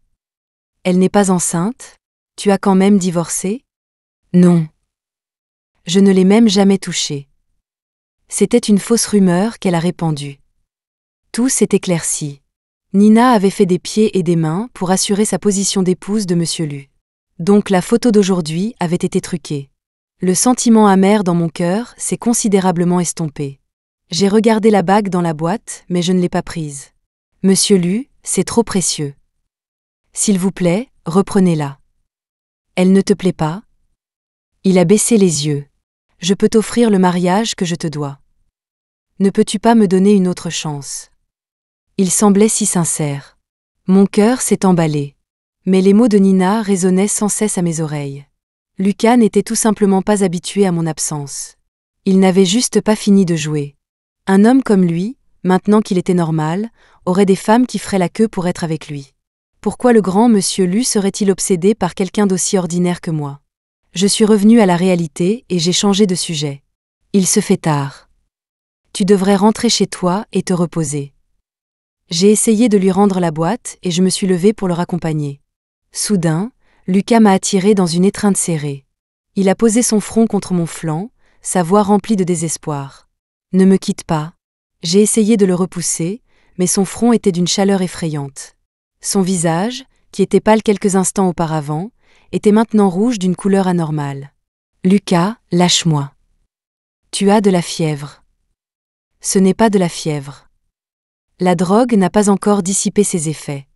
Elle n'est pas enceinte ? Tu as quand même divorcé ? Non. Je ne l'ai même jamais touchée. C'était une fausse rumeur qu'elle a répandue. Tout s'est éclairci. Nina avait fait des pieds et des mains pour assurer sa position d'épouse de Monsieur Lu. Donc la photo d'aujourd'hui avait été truquée. Le sentiment amer dans mon cœur s'est considérablement estompé. J'ai regardé la bague dans la boîte, mais je ne l'ai pas prise. Monsieur Lu, c'est trop précieux. S'il vous plaît, reprenez-la. Elle ne te plaît pas ? Il a baissé les yeux. Je peux t'offrir le mariage que je te dois. Ne peux-tu pas me donner une autre chance ? Il semblait si sincère. Mon cœur s'est emballé. Mais les mots de Nina résonnaient sans cesse à mes oreilles. Lucas n'était tout simplement pas habitué à mon absence. Il n'avait juste pas fini de jouer. Un homme comme lui, maintenant qu'il était normal, aurait des femmes qui feraient la queue pour être avec lui. Pourquoi le grand monsieur Lu serait-il obsédé par quelqu'un d'aussi ordinaire que moi ? Je suis revenue à la réalité et j'ai changé de sujet. Il se fait tard. Tu devrais rentrer chez toi et te reposer. J'ai essayé de lui rendre la boîte et je me suis levée pour le raccompagner. Soudain, Lucas m'a attirée dans une étreinte serrée. Il a posé son front contre mon flanc, sa voix remplie de désespoir. « Ne me quitte pas. » J'ai essayé de le repousser, mais son front était d'une chaleur effrayante. Son visage, qui était pâle quelques instants auparavant, était maintenant rouge d'une couleur anormale. « Lucas, lâche-moi. Tu as de la fièvre. » « Ce n'est pas de la fièvre. La drogue n'a pas encore dissipé ses effets. »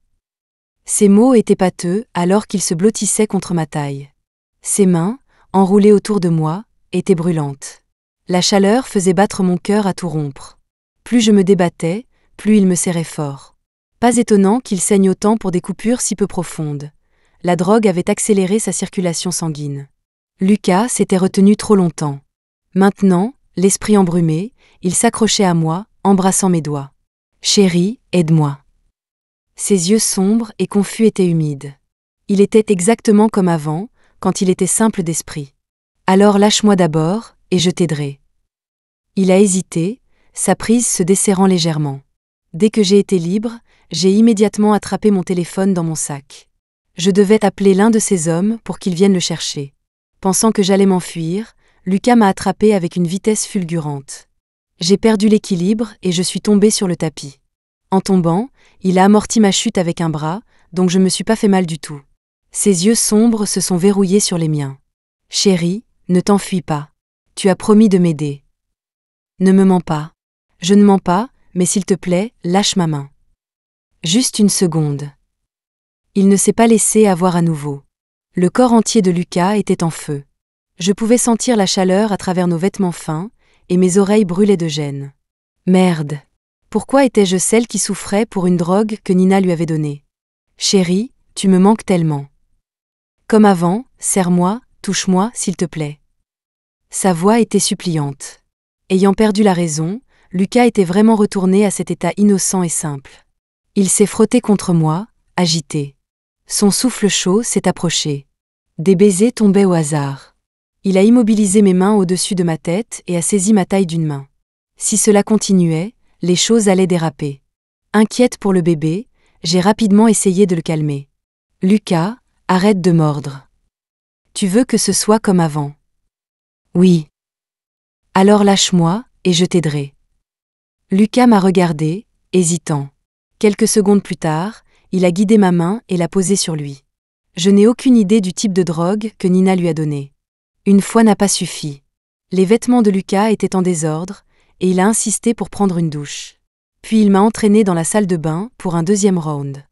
Ces mots étaient pâteux alors qu'il se blottissait contre ma taille. Ses mains, enroulées autour de moi, étaient brûlantes. La chaleur faisait battre mon cœur à tout rompre. Plus je me débattais, plus il me serrait fort. Pas étonnant qu'il saigne autant pour des coupures si peu profondes. La drogue avait accéléré sa circulation sanguine. Lucas s'était retenu trop longtemps. Maintenant, l'esprit embrumé, il s'accrochait à moi, embrassant mes doigts. « Chérie, aide-moi. » Ses yeux sombres et confus étaient humides. Il était exactement comme avant, quand il était simple d'esprit. « Alors lâche-moi d'abord, et je t'aiderai. » Il a hésité, sa prise se desserrant légèrement. Dès que j'ai été libre, j'ai immédiatement attrapé mon téléphone dans mon sac. Je devais appeler l'un de ces hommes pour qu'il vienne le chercher. Pensant que j'allais m'enfuir, Lucas m'a attrapé avec une vitesse fulgurante. J'ai perdu l'équilibre et je suis tombé sur le tapis. En tombant, il a amorti ma chute avec un bras, donc je me suis pas fait mal du tout. Ses yeux sombres se sont verrouillés sur les miens. « Chérie, ne t'enfuis pas. Tu as promis de m'aider. » « Ne me mens pas. »« Je ne mens pas, mais s'il te plaît, lâche ma main. » Juste une seconde. Il ne s'est pas laissé avoir à nouveau. Le corps entier de Lucas était en feu. Je pouvais sentir la chaleur à travers nos vêtements fins, et mes oreilles brûlaient de gêne. Merde. Pourquoi étais-je celle qui souffrait pour une drogue que Nina lui avait donnée ? Chérie, tu me manques tellement. Comme avant, serre-moi, touche-moi, s'il te plaît. Sa voix était suppliante. Ayant perdu la raison, Lucas était vraiment retourné à cet état innocent et simple. Il s'est frotté contre moi, agité. Son souffle chaud s'est approché. Des baisers tombaient au hasard. Il a immobilisé mes mains au-dessus de ma tête et a saisi ma taille d'une main. Si cela continuait, les choses allaient déraper. Inquiète pour le bébé, j'ai rapidement essayé de le calmer. « Lucas, arrête de mordre. Tu veux que ce soit comme avant ? » « Oui. » « Alors lâche-moi, et je t'aiderai. » Lucas m'a regardé, hésitant. Quelques secondes plus tard, il a guidé ma main et l'a posée sur lui. Je n'ai aucune idée du type de drogue que Nina lui a donné. Une fois n'a pas suffi. Les vêtements de Lucas étaient en désordre, et il a insisté pour prendre une douche. Puis il m'a entraîné dans la salle de bain pour un deuxième round.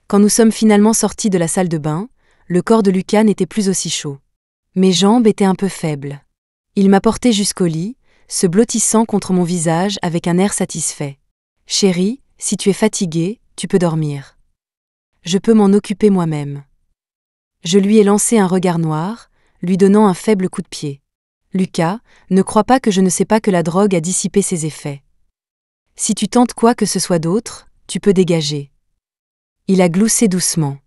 Quand nous sommes finalement sortis de la salle de bain, le corps de Lucas n'était plus aussi chaud. Mes jambes étaient un peu faibles. Il m'a porté jusqu'au lit, se blottissant contre mon visage avec un air satisfait. « Chérie, si tu es fatiguée, tu peux dormir. Je peux m'en occuper moi-même. » Je lui ai lancé un regard noir, lui donnant un faible coup de pied. « Lucas, ne crois pas que je ne sais pas que la drogue a dissipé ses effets. Si tu tentes quoi que ce soit d'autre, tu peux dégager. » Il a gloussé doucement.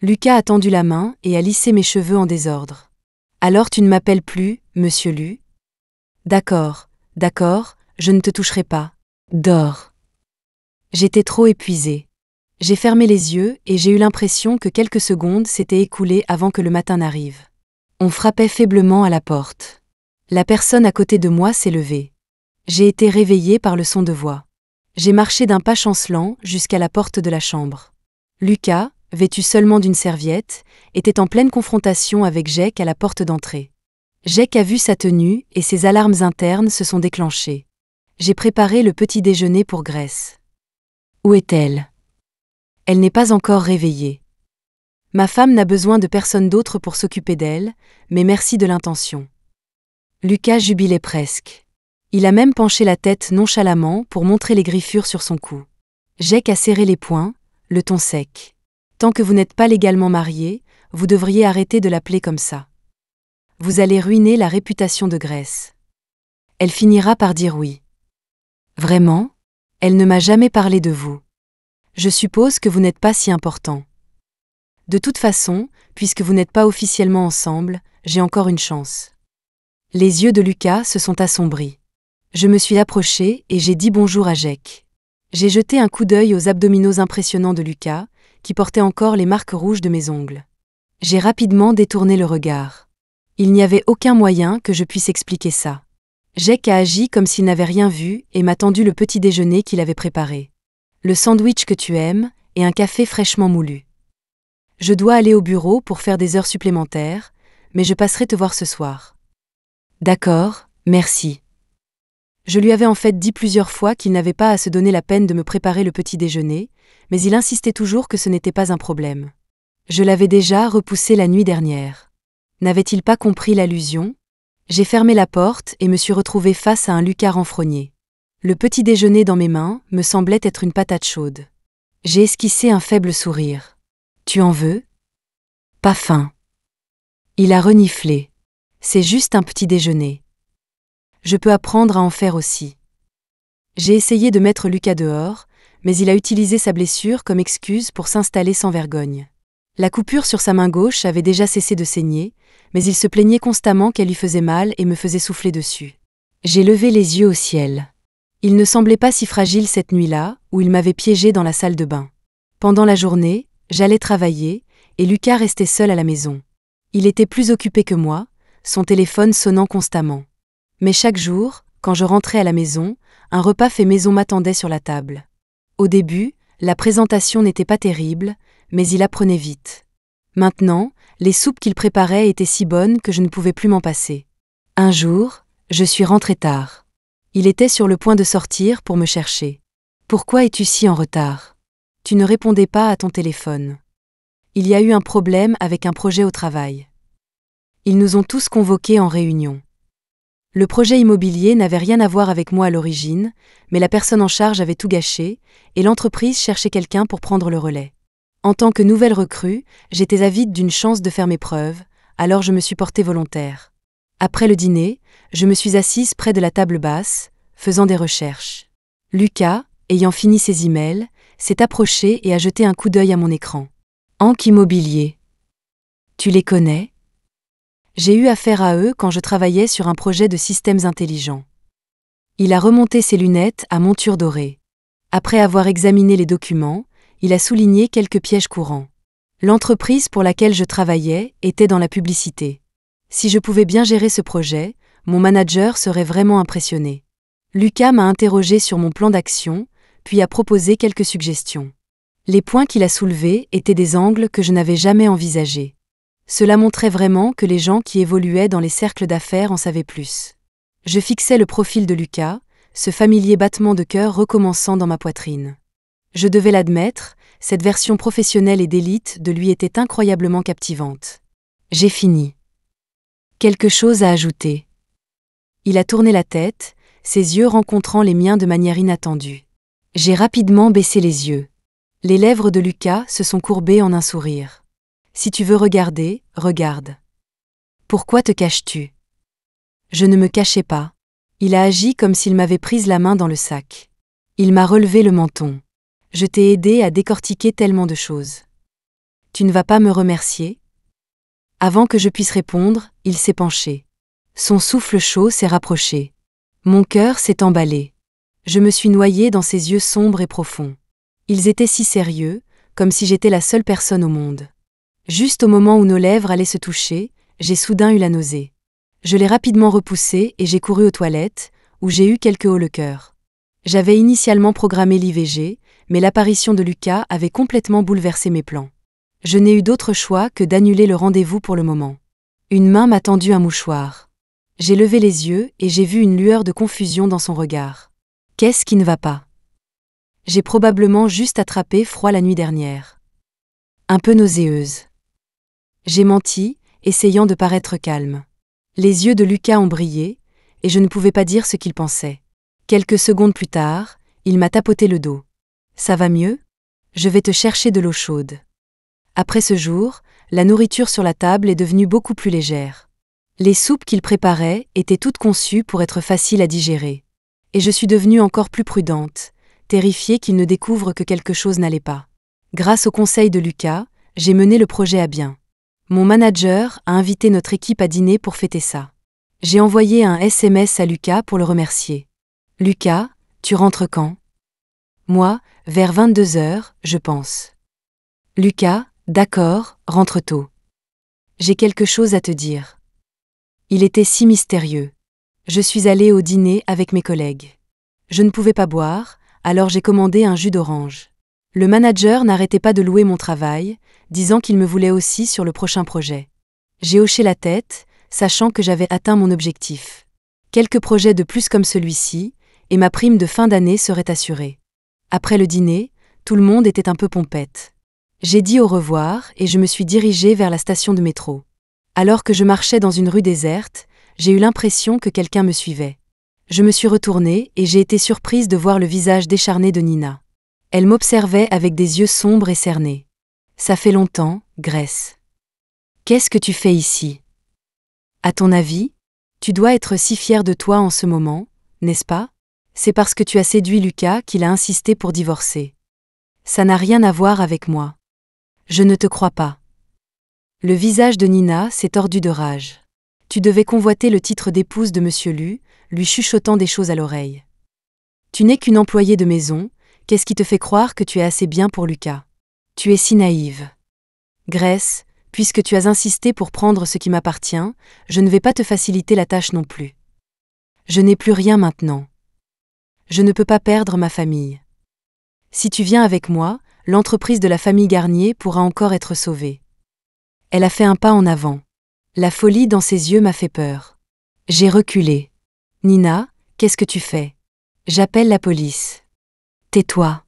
Lucas a tendu la main et a lissé mes cheveux en désordre. « Alors tu ne m'appelles plus, Monsieur Lu ? D'accord, d'accord, je ne te toucherai pas. Dors. » J'étais trop épuisée. J'ai fermé les yeux et j'ai eu l'impression que quelques secondes s'étaient écoulées avant que le matin n'arrive. On frappait faiblement à la porte. La personne à côté de moi s'est levée. J'ai été réveillée par le son de voix. J'ai marché d'un pas chancelant jusqu'à la porte de la chambre. Lucas, vêtu seulement d'une serviette, était en pleine confrontation avec Jake à la porte d'entrée. Jake a vu sa tenue et ses alarmes internes se sont déclenchées. J'ai préparé le petit déjeuner pour Grace. Où est-elle ? Elle n'est pas encore réveillée. Ma femme n'a besoin de personne d'autre pour s'occuper d'elle, mais merci de l'intention. Lucas jubilait presque. Il a même penché la tête nonchalamment pour montrer les griffures sur son cou. Jake a serré les poings, le ton sec. Tant que vous n'êtes pas légalement mariés, vous devriez arrêter de l'appeler comme ça. Vous allez ruiner la réputation de Grace. Elle finira par dire oui. Vraiment ? Elle ne m'a jamais parlé de vous. Je suppose que vous n'êtes pas si important. De toute façon, puisque vous n'êtes pas officiellement ensemble, j'ai encore une chance. Les yeux de Lucas se sont assombris. Je me suis approchée et j'ai dit bonjour à Jake. J'ai jeté un coup d'œil aux abdominaux impressionnants de Lucas, qui portait encore les marques rouges de mes ongles. J'ai rapidement détourné le regard. Il n'y avait aucun moyen que je puisse expliquer ça. Jake a agi comme s'il n'avait rien vu et m'a tendu le petit déjeuner qu'il avait préparé. Le sandwich que tu aimes et un café fraîchement moulu. Je dois aller au bureau pour faire des heures supplémentaires, mais je passerai te voir ce soir. D'accord, merci. Je lui avais en fait dit plusieurs fois qu'il n'avait pas à se donner la peine de me préparer le petit déjeuner, mais il insistait toujours que ce n'était pas un problème. Je l'avais déjà repoussé la nuit dernière. N'avait-il pas compris l'allusion ? J'ai fermé la porte et me suis retrouvée face à un Lucas renfrogné. Le petit déjeuner dans mes mains me semblait être une patate chaude. J'ai esquissé un faible sourire. « Tu en veux ? » ?»« Pas faim. » Il a reniflé. « C'est juste un petit déjeuner. Je peux apprendre à en faire aussi. » J'ai essayé de mettre Lucas dehors, mais il a utilisé sa blessure comme excuse pour s'installer sans vergogne. La coupure sur sa main gauche avait déjà cessé de saigner, mais il se plaignait constamment qu'elle lui faisait mal et me faisait souffler dessus. J'ai levé les yeux au ciel. Il ne semblait pas si fragile cette nuit-là, où il m'avait piégé dans la salle de bain. Pendant la journée, j'allais travailler, et Lucas restait seul à la maison. Il était plus occupé que moi, son téléphone sonnant constamment. Mais chaque jour, quand je rentrais à la maison, un repas fait maison m'attendait sur la table. Au début, la présentation n'était pas terrible, mais il apprenait vite. Maintenant, les soupes qu'il préparait étaient si bonnes que je ne pouvais plus m'en passer. Un jour, je suis rentrée tard. Il était sur le point de sortir pour me chercher. « Pourquoi es-tu si en retard ? Tu ne répondais pas à ton téléphone. » Il y a eu un problème avec un projet au travail. Ils nous ont tous convoqués en réunion. Le projet immobilier n'avait rien à voir avec moi à l'origine, mais la personne en charge avait tout gâché, et l'entreprise cherchait quelqu'un pour prendre le relais. En tant que nouvelle recrue, j'étais avide d'une chance de faire mes preuves, alors je me suis portée volontaire. Après le dîner, je me suis assise près de la table basse, faisant des recherches. Lucas, ayant fini ses emails, s'est approché et a jeté un coup d'œil à mon écran. « Ank Immobilier. Tu les connais ? J'ai eu affaire à eux quand je travaillais sur un projet de systèmes intelligents. » Il a remonté ses lunettes à monture dorée. Après avoir examiné les documents, il a souligné quelques pièges courants. L'entreprise pour laquelle je travaillais était dans la publicité. Si je pouvais bien gérer ce projet, mon manager serait vraiment impressionné. Lucas m'a interrogé sur mon plan d'action, puis a proposé quelques suggestions. Les points qu'il a soulevés étaient des angles que je n'avais jamais envisagés. Cela montrait vraiment que les gens qui évoluaient dans les cercles d'affaires en savaient plus. Je fixais le profil de Lucas, ce familier battement de cœur recommençant dans ma poitrine. Je devais l'admettre, cette version professionnelle et d'élite de lui était incroyablement captivante. J'ai fini. Quelque chose à ajouter. Il a tourné la tête, ses yeux rencontrant les miens de manière inattendue. J'ai rapidement baissé les yeux. Les lèvres de Lucas se sont courbées en un sourire. Si tu veux regarder, regarde. Pourquoi te caches-tu ? Je ne me cachais pas. Il a agi comme s'il m'avait prise la main dans le sac. Il m'a relevé le menton. Je t'ai aidé à décortiquer tellement de choses. Tu ne vas pas me remercier ? Avant que je puisse répondre, il s'est penché. Son souffle chaud s'est rapproché. Mon cœur s'est emballé. Je me suis noyée dans ses yeux sombres et profonds. Ils étaient si sérieux, comme si j'étais la seule personne au monde. Juste au moment où nos lèvres allaient se toucher, j'ai soudain eu la nausée. Je l'ai rapidement repoussé et j'ai couru aux toilettes, où j'ai eu quelques hauts le cœur. J'avais initialement programmé l'IVG, mais l'apparition de Lucas avait complètement bouleversé mes plans. Je n'ai eu d'autre choix que d'annuler le rendez-vous pour le moment. Une main m'a tendu un mouchoir. J'ai levé les yeux et j'ai vu une lueur de confusion dans son regard. Qu'est-ce qui ne va pas ? J'ai probablement juste attrapé froid la nuit dernière. Un peu nauséeuse. J'ai menti, essayant de paraître calme. Les yeux de Lucas ont brillé, et je ne pouvais pas dire ce qu'il pensait. Quelques secondes plus tard, il m'a tapoté le dos. « Ça va mieux ? Je vais te chercher de l'eau chaude. » Après ce jour, la nourriture sur la table est devenue beaucoup plus légère. Les soupes qu'il préparait étaient toutes conçues pour être faciles à digérer. Et je suis devenue encore plus prudente, terrifiée qu'il ne découvre que quelque chose n'allait pas. Grâce au conseil de Lucas, j'ai mené le projet à bien. Mon manager a invité notre équipe à dîner pour fêter ça. J'ai envoyé un SMS à Lucas pour le remercier. « Lucas, tu rentres quand ? » Moi, vers 22h, je pense. « Lucas, d'accord, rentre tôt. J'ai quelque chose à te dire. » Il était si mystérieux. Je suis allée au dîner avec mes collègues. Je ne pouvais pas boire, alors j'ai commandé un jus d'orange. Le manager n'arrêtait pas de louer mon travail, disant qu'il me voulait aussi sur le prochain projet. J'ai hoché la tête, sachant que j'avais atteint mon objectif. Quelques projets de plus comme celui-ci, et ma prime de fin d'année serait assurée. Après le dîner, tout le monde était un peu pompette. J'ai dit au revoir et je me suis dirigée vers la station de métro. Alors que je marchais dans une rue déserte, j'ai eu l'impression que quelqu'un me suivait. Je me suis retournée et j'ai été surprise de voir le visage décharné de Nina. Elle m'observait avec des yeux sombres et cernés. « Ça fait longtemps, Grace. Qu'est-ce que tu fais ici? À ton avis, tu dois être si fière de toi en ce moment, n'est-ce pas? C'est parce que tu as séduit Lucas qu'il a insisté pour divorcer. Ça n'a rien à voir avec moi. Je ne te crois pas. » Le visage de Nina s'est tordu de rage. « Tu devais convoiter le titre d'épouse de Monsieur Lu, lui chuchotant des choses à l'oreille. Tu n'es qu'une employée de maison, qu'est-ce qui te fait croire que tu es assez bien pour Lucas? Tu es si naïve. Grace, puisque tu as insisté pour prendre ce qui m'appartient, je ne vais pas te faciliter la tâche non plus. Je n'ai plus rien maintenant. Je ne peux pas perdre ma famille. Si tu viens avec moi, l'entreprise de la famille Garnier pourra encore être sauvée. » Elle a fait un pas en avant. La folie dans ses yeux m'a fait peur. J'ai reculé. « Nina, qu'est-ce que tu fais? J'appelle la police. » « Tais-toi.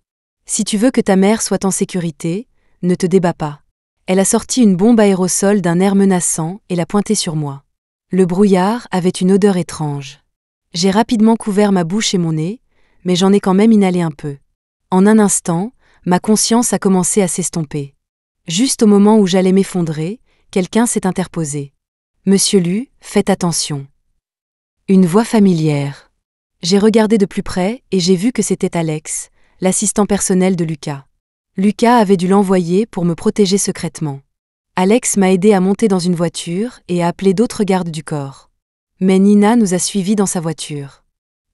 Si tu veux que ta mère soit en sécurité, ne te débats pas. » Elle a sorti une bombe aérosol d'un air menaçant et l'a pointée sur moi. Le brouillard avait une odeur étrange. J'ai rapidement couvert ma bouche et mon nez, mais j'en ai quand même inhalé un peu. En un instant, ma conscience a commencé à s'estomper. Juste au moment où j'allais m'effondrer, quelqu'un s'est interposé. « Monsieur Lu, faites attention. » Une voix familière. J'ai regardé de plus près et j'ai vu que c'était Alex, l'assistant personnel de Lucas. Lucas avait dû l'envoyer pour me protéger secrètement. Alex m'a aidé à monter dans une voiture et à appeler d'autres gardes du corps. Mais Nina nous a suivis dans sa voiture.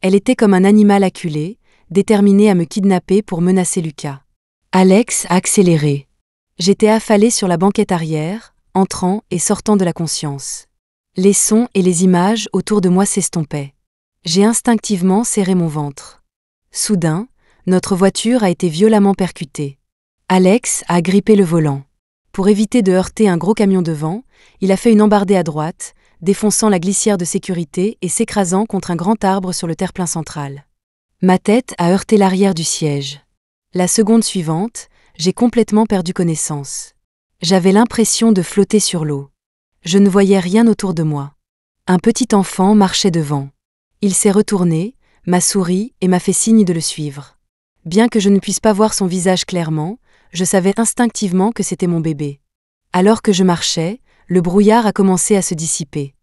Elle était comme un animal acculé, déterminée à me kidnapper pour menacer Lucas. Alex a accéléré. J'étais affalée sur la banquette arrière, entrant et sortant de la conscience. Les sons et les images autour de moi s'estompaient. J'ai instinctivement serré mon ventre. Soudain, notre voiture a été violemment percutée. Alex a agrippé le volant. Pour éviter de heurter un gros camion devant, il a fait une embardée à droite, défonçant la glissière de sécurité et s'écrasant contre un grand arbre sur le terre-plein central. Ma tête a heurté l'arrière du siège. La seconde suivante, j'ai complètement perdu connaissance. J'avais l'impression de flotter sur l'eau. Je ne voyais rien autour de moi. Un petit enfant marchait devant. Il s'est retourné, m'a souri et m'a fait signe de le suivre. Bien que je ne puisse pas voir son visage clairement, je savais instinctivement que c'était mon bébé. Alors que je marchais, le brouillard a commencé à se dissiper.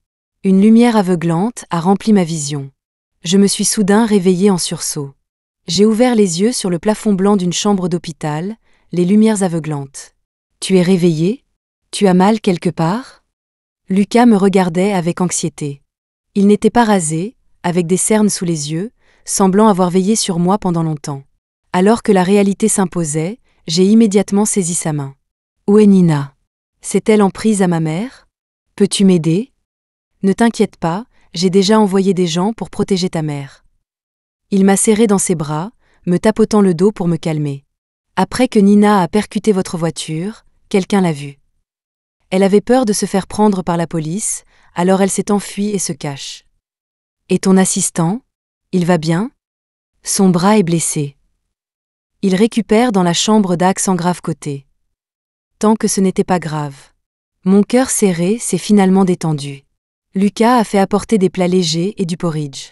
Une lumière aveuglante a rempli ma vision. Je me suis soudain réveillée en sursaut. J'ai ouvert les yeux sur le plafond blanc d'une chambre d'hôpital, les lumières aveuglantes. « Tu es réveillée? Tu as mal quelque part ?» Lucas me regardait avec anxiété. Il n'était pas rasé, avec des cernes sous les yeux, semblant avoir veillé sur moi pendant longtemps. Alors que la réalité s'imposait, j'ai immédiatement saisi sa main. « Où est Nina? S'est-elle en prise à ma mère? Peux-tu m'aider? Ne t'inquiète pas, j'ai déjà envoyé des gens pour protéger ta mère. » Il m'a serré dans ses bras, me tapotant le dos pour me calmer. « Après que Nina a percuté votre voiture, quelqu'un l'a vue. Elle avait peur de se faire prendre par la police, alors elle s'est enfuie et se cache. Et ton assistant? Il va bien? Son bras est blessé. Il récupère dans la chambre d'accent grave côté. Tant que ce n'était pas grave. Mon cœur serré s'est finalement détendu. Lucas a fait apporter des plats légers et du porridge.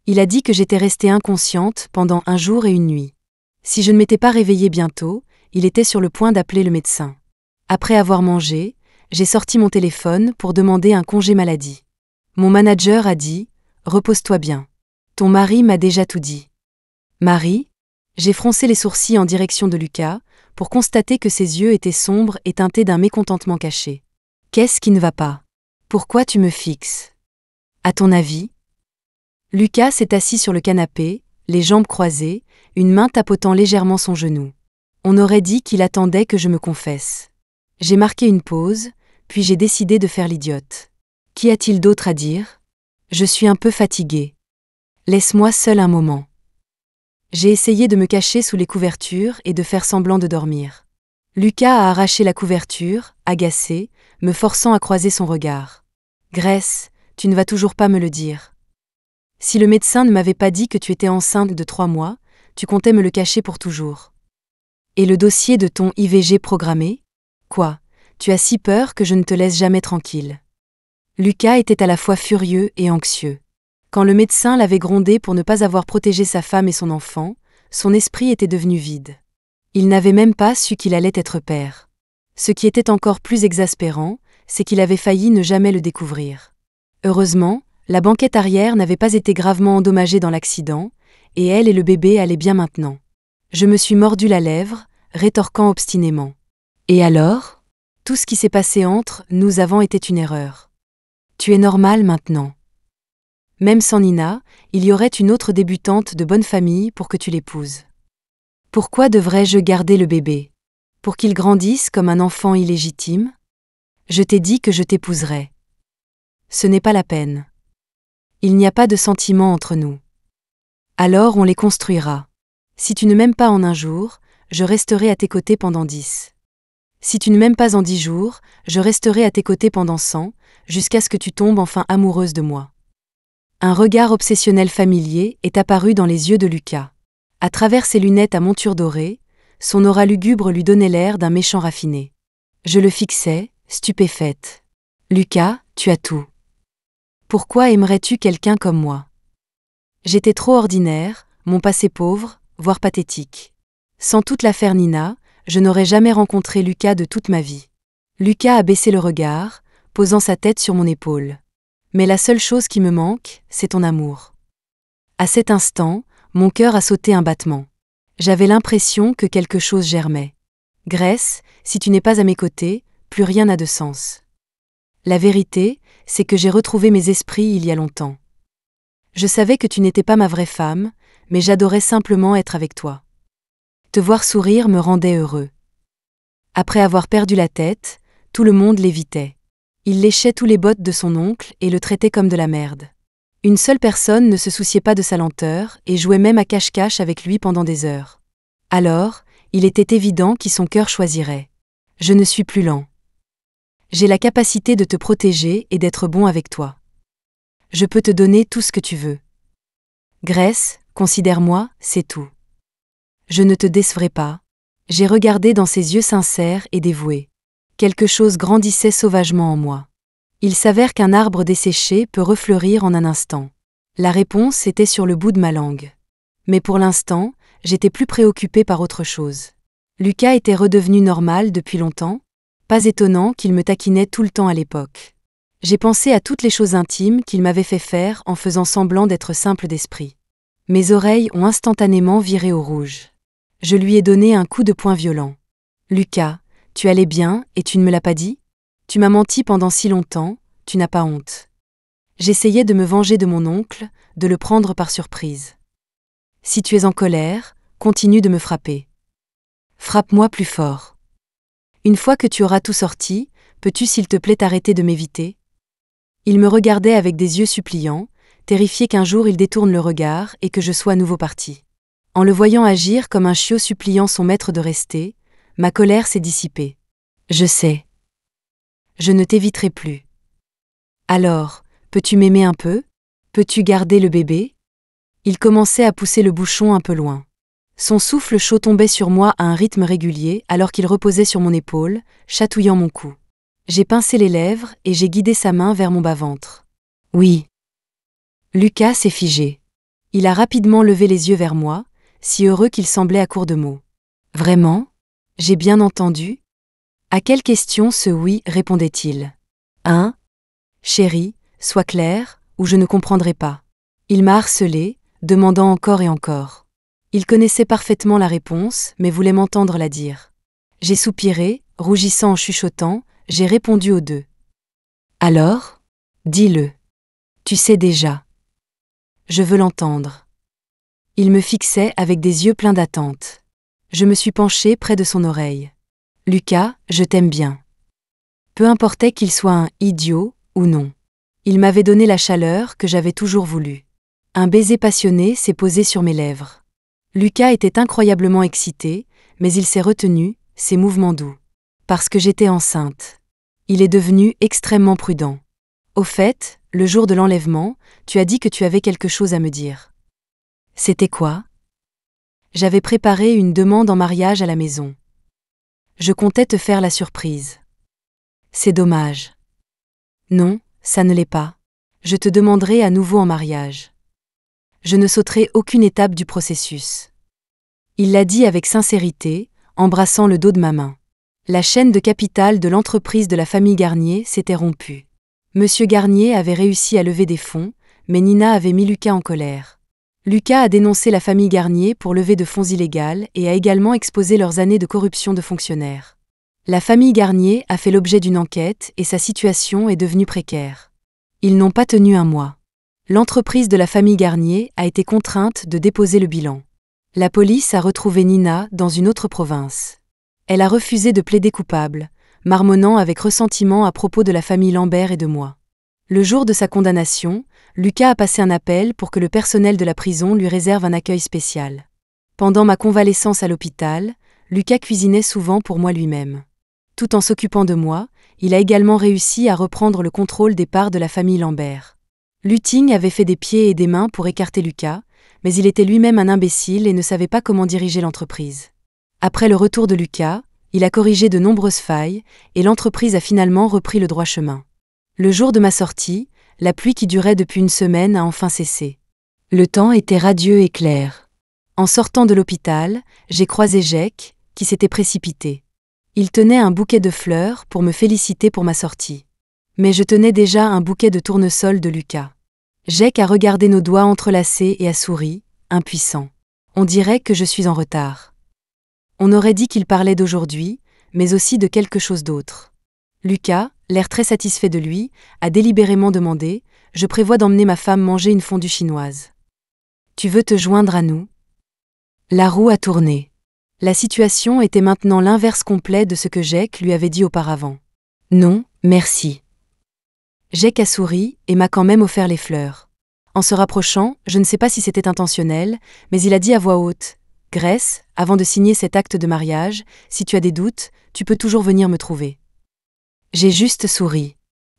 Il a dit que j'étais restée inconsciente pendant un jour et une nuit. Si je ne m'étais pas réveillée bientôt, il était sur le point d'appeler le médecin. Après avoir mangé, j'ai sorti mon téléphone pour demander un congé maladie. Mon manager a dit « Repose-toi bien. Ton mari m'a déjà tout dit. » Marie? J'ai froncé les sourcils en direction de Lucas, pour constater que ses yeux étaient sombres et teintés d'un mécontentement caché. Qu'est-ce qui ne va pas? Pourquoi tu me fixes? À ton avis? Lucas s'est assis sur le canapé, les jambes croisées, une main tapotant légèrement son genou. On aurait dit qu'il attendait que je me confesse. J'ai marqué une pause, puis j'ai décidé de faire l'idiote. Qu'y a-t-il d'autre à dire? Je suis un peu fatiguée. Laisse-moi seule un moment. J'ai essayé de me cacher sous les couvertures et de faire semblant de dormir. Lucas a arraché la couverture, agacé, me forçant à croiser son regard. « Grace, tu ne vas toujours pas me le dire. Si le médecin ne m'avait pas dit que tu étais enceinte de 3 mois, tu comptais me le cacher pour toujours. Et le dossier de ton IVG programmé ? Quoi, tu as si peur que je ne te laisse jamais tranquille. » Lucas était à la fois furieux et anxieux. Quand le médecin l'avait grondé pour ne pas avoir protégé sa femme et son enfant, son esprit était devenu vide. Il n'avait même pas su qu'il allait être père. Ce qui était encore plus exaspérant, c'est qu'il avait failli ne jamais le découvrir. Heureusement, la banquette arrière n'avait pas été gravement endommagée dans l'accident, et elle et le bébé allaient bien maintenant. Je me suis mordu la lèvre, rétorquant obstinément. « Et alors ? Tout ce qui s'est passé entre nous avant était une erreur. Tu es normal maintenant. Même sans Nina, il y aurait une autre débutante de bonne famille pour que tu l'épouses. Pourquoi devrais-je garder le bébé ? Pour qu'il grandisse comme un enfant illégitime ? Je t'ai dit que je t'épouserais. Ce n'est pas la peine. Il n'y a pas de sentiments entre nous. Alors on les construira. Si tu ne m'aimes pas en un jour, je resterai à tes côtés pendant 10. Si tu ne m'aimes pas en 10 jours, je resterai à tes côtés pendant 100, jusqu'à ce que tu tombes enfin amoureuse de moi. » Un regard obsessionnel familier est apparu dans les yeux de Lucas. À travers ses lunettes à monture dorée, son aura lugubre lui donnait l'air d'un méchant raffiné. Je le fixais, stupéfaite. « Lucas, tu as tout. Pourquoi aimerais-tu quelqu'un comme moi ? J'étais trop ordinaire, mon passé pauvre, voire pathétique. Sans toute l'affaire Nina, je n'aurais jamais rencontré Lucas de toute ma vie. » Lucas a baissé le regard, posant sa tête sur mon épaule. « Mais la seule chose qui me manque, c'est ton amour. » À cet instant, mon cœur a sauté un battement. J'avais l'impression que quelque chose germait. « Grace, si tu n'es pas à mes côtés, plus rien n'a de sens. » La vérité, c'est que j'ai retrouvé mes esprits il y a longtemps. Je savais que tu n'étais pas ma vraie femme, mais j'adorais simplement être avec toi. Te voir sourire me rendait heureux. Après avoir perdu la tête, tout le monde l'évitait. Il léchait tous les bottes de son oncle et le traitait comme de la merde. Une seule personne ne se souciait pas de sa lenteur et jouait même à cache-cache avec lui pendant des heures. Alors, il était évident qui son cœur choisirait. Je ne suis plus lent. J'ai la capacité de te protéger et d'être bon avec toi. Je peux te donner tout ce que tu veux. Grace, considère-moi, c'est tout. Je ne te décevrai pas. J'ai regardé dans ses yeux sincères et dévoués. Quelque chose grandissait sauvagement en moi. Il s'avère qu'un arbre desséché peut refleurir en un instant. La réponse était sur le bout de ma langue. Mais pour l'instant, j'étais plus préoccupée par autre chose. Lucas était redevenu normal depuis longtemps. Pas étonnant qu'il me taquinait tout le temps à l'époque. J'ai pensé à toutes les choses intimes qu'il m'avait fait faire en faisant semblant d'être simple d'esprit. Mes oreilles ont instantanément viré au rouge. Je lui ai donné un coup de poing violent. « Lucas, tu allais bien et tu ne me l'as pas dit ? Tu m'as menti pendant si longtemps, tu n'as pas honte. » J'essayais de me venger de mon oncle, de le prendre par surprise. « Si tu es en colère, continue de me frapper. Frappe-moi plus fort. Une fois que tu auras tout sorti, peux-tu s'il te plaît t'arrêter de m'éviter ? » Il me regardait avec des yeux suppliants, terrifié qu'un jour il détourne le regard et que je sois à nouveau parti. En le voyant agir comme un chiot suppliant son maître de rester, ma colère s'est dissipée. « Je sais. Je ne t'éviterai plus. Alors, peux-tu m'aimer un peu ? Peux-tu garder le bébé ? » Il commençait à pousser le bouchon un peu loin. Son souffle chaud tombait sur moi à un rythme régulier alors qu'il reposait sur mon épaule, chatouillant mon cou. J'ai pincé les lèvres et j'ai guidé sa main vers mon bas-ventre. « Oui. » Lucas s'est figé. Il a rapidement levé les yeux vers moi, si heureux qu'il semblait à court de mots. « Vraiment ? J'ai bien entendu ? » À quelle question ce oui répondait-il ? « Hein ? Chérie, sois claire, ou je ne comprendrai pas. » Il m'a harcelé, demandant encore et encore. Il connaissait parfaitement la réponse, mais voulait m'entendre la dire. J'ai soupiré, rougissant en chuchotant, j'ai répondu aux deux. « Alors ? Dis-le. Tu sais déjà. » « Je veux l'entendre. » Il me fixait avec des yeux pleins d'attente. Je me suis penchée près de son oreille. « Lucas, je t'aime bien. » Peu importait qu'il soit un idiot ou non. Il m'avait donné la chaleur que j'avais toujours voulu. Un baiser passionné s'est posé sur mes lèvres. Lucas était incroyablement excité, mais il s'est retenu, ses mouvements doux. Parce que j'étais enceinte. Il est devenu extrêmement prudent. Au fait, le jour de l'enlèvement, tu as dit que tu avais quelque chose à me dire. C'était quoi? J'avais préparé une demande en mariage à la maison. Je comptais te faire la surprise. C'est dommage. Non, ça ne l'est pas. Je te demanderai à nouveau en mariage. Je ne sauterai aucune étape du processus. Il l'a dit avec sincérité, embrassant le dos de ma main. La chaîne de capital de l'entreprise de la famille Garnier s'était rompue. Monsieur Garnier avait réussi à lever des fonds, mais Nina avait mis Lucas en colère. Lucas a dénoncé la famille Garnier pour lever de fonds illégaux et a également exposé leurs années de corruption de fonctionnaires. La famille Garnier a fait l'objet d'une enquête et sa situation est devenue précaire. Ils n'ont pas tenu un mois. L'entreprise de la famille Garnier a été contrainte de déposer le bilan. La police a retrouvé Nina dans une autre province. Elle a refusé de plaider coupable, marmonnant avec ressentiment à propos de la famille Lambert et de moi. Le jour de sa condamnation, Lucas a passé un appel pour que le personnel de la prison lui réserve un accueil spécial. Pendant ma convalescence à l'hôpital, Lucas cuisinait souvent pour moi lui-même. Tout en s'occupant de moi, il a également réussi à reprendre le contrôle des parts de la famille Lambert. Luting avait fait des pieds et des mains pour écarter Lucas, mais il était lui-même un imbécile et ne savait pas comment diriger l'entreprise. Après le retour de Lucas, il a corrigé de nombreuses failles, et l'entreprise a finalement repris le droit chemin. Le jour de ma sortie, la pluie qui durait depuis une semaine a enfin cessé. Le temps était radieux et clair. En sortant de l'hôpital, j'ai croisé Jake, qui s'était précipité. Il tenait un bouquet de fleurs pour me féliciter pour ma sortie. Mais je tenais déjà un bouquet de tournesol de Lucas. Jake a regardé nos doigts entrelacés et a souri, impuissant. On dirait que je suis en retard. On aurait dit qu'il parlait d'aujourd'hui, mais aussi de quelque chose d'autre. Lucas, l'air très satisfait de lui, a délibérément demandé « Je prévois d'emmener ma femme manger une fondue chinoise. Tu veux te joindre à nous ?» La roue a tourné. La situation était maintenant l'inverse complet de ce que Jake lui avait dit auparavant. « Non, merci. » Jake a souri et m'a quand même offert les fleurs. En se rapprochant, je ne sais pas si c'était intentionnel, mais il a dit à voix haute « Grace, avant de signer cet acte de mariage, si tu as des doutes, tu peux toujours venir me trouver. » J'ai juste souri.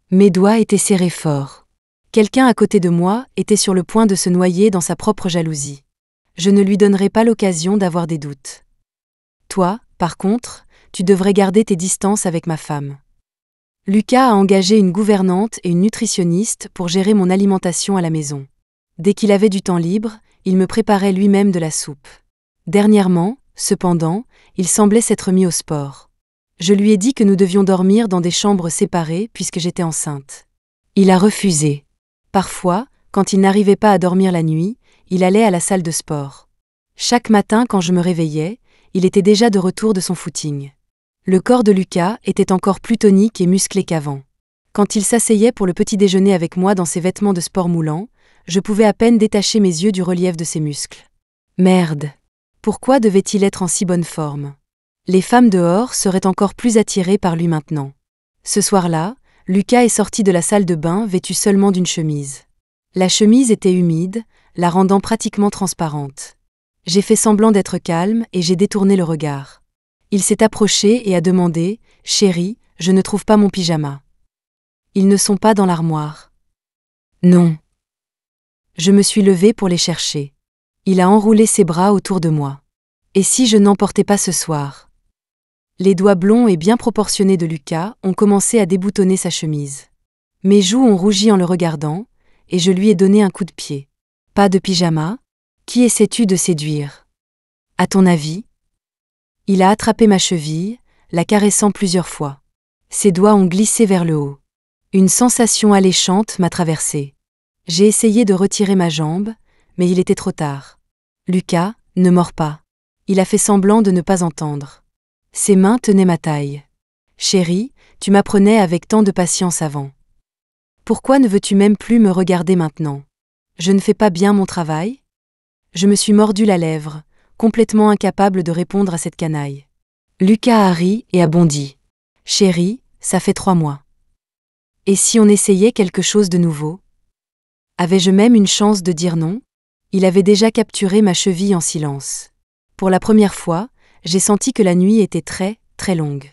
Mes doigts étaient serrés fort. Quelqu'un à côté de moi était sur le point de se noyer dans sa propre jalousie. Je ne lui donnerai pas l'occasion d'avoir des doutes. Toi, par contre, tu devrais garder tes distances avec ma femme. Lucas a engagé une gouvernante et une nutritionniste pour gérer mon alimentation à la maison. Dès qu'il avait du temps libre, il me préparait lui-même de la soupe. Dernièrement, cependant, il semblait s'être mis au sport. Je lui ai dit que nous devions dormir dans des chambres séparées puisque j'étais enceinte. Il a refusé. Parfois, quand il n'arrivait pas à dormir la nuit, il allait à la salle de sport. Chaque matin quand je me réveillais, il était déjà de retour de son footing. Le corps de Lucas était encore plus tonique et musclé qu'avant. Quand il s'asseyait pour le petit déjeuner avec moi dans ses vêtements de sport moulants, je pouvais à peine détacher mes yeux du relief de ses muscles. Merde! Pourquoi devait-il être en si bonne forme? Les femmes dehors seraient encore plus attirées par lui maintenant. Ce soir-là, Lucas est sorti de la salle de bain vêtu seulement d'une chemise. La chemise était humide, la rendant pratiquement transparente. J'ai fait semblant d'être calme et j'ai détourné le regard. Il s'est approché et a demandé « Chérie, je ne trouve pas mon pyjama. » Ils ne sont pas dans l'armoire. Non. Je me suis levée pour les chercher. Il a enroulé ses bras autour de moi. Et si je n'en portais pas ce soir? Les doigts blonds et bien proportionnés de Lucas ont commencé à déboutonner sa chemise. Mes joues ont rougi en le regardant, et je lui ai donné un coup de pied. Pas de pyjama? Qui essaies-tu de séduire? À ton avis? Il a attrapé ma cheville, la caressant plusieurs fois. Ses doigts ont glissé vers le haut. Une sensation alléchante m'a traversée. J'ai essayé de retirer ma jambe, mais il était trop tard. Lucas, ne mords pas. Il a fait semblant de ne pas entendre. Ses mains tenaient ma taille. Chérie, tu m'apprenais avec tant de patience avant. Pourquoi ne veux-tu même plus me regarder maintenant? Je ne fais pas bien mon travail? Je me suis mordu la lèvre, complètement incapable de répondre à cette canaille. Lucas a ri et a bondi. Chérie, ça fait 3 mois. Et si on essayait quelque chose de nouveau? Avais-je même une chance de dire non? Il avait déjà capturé ma cheville en silence. Pour la première fois, j'ai senti que la nuit était très, très longue.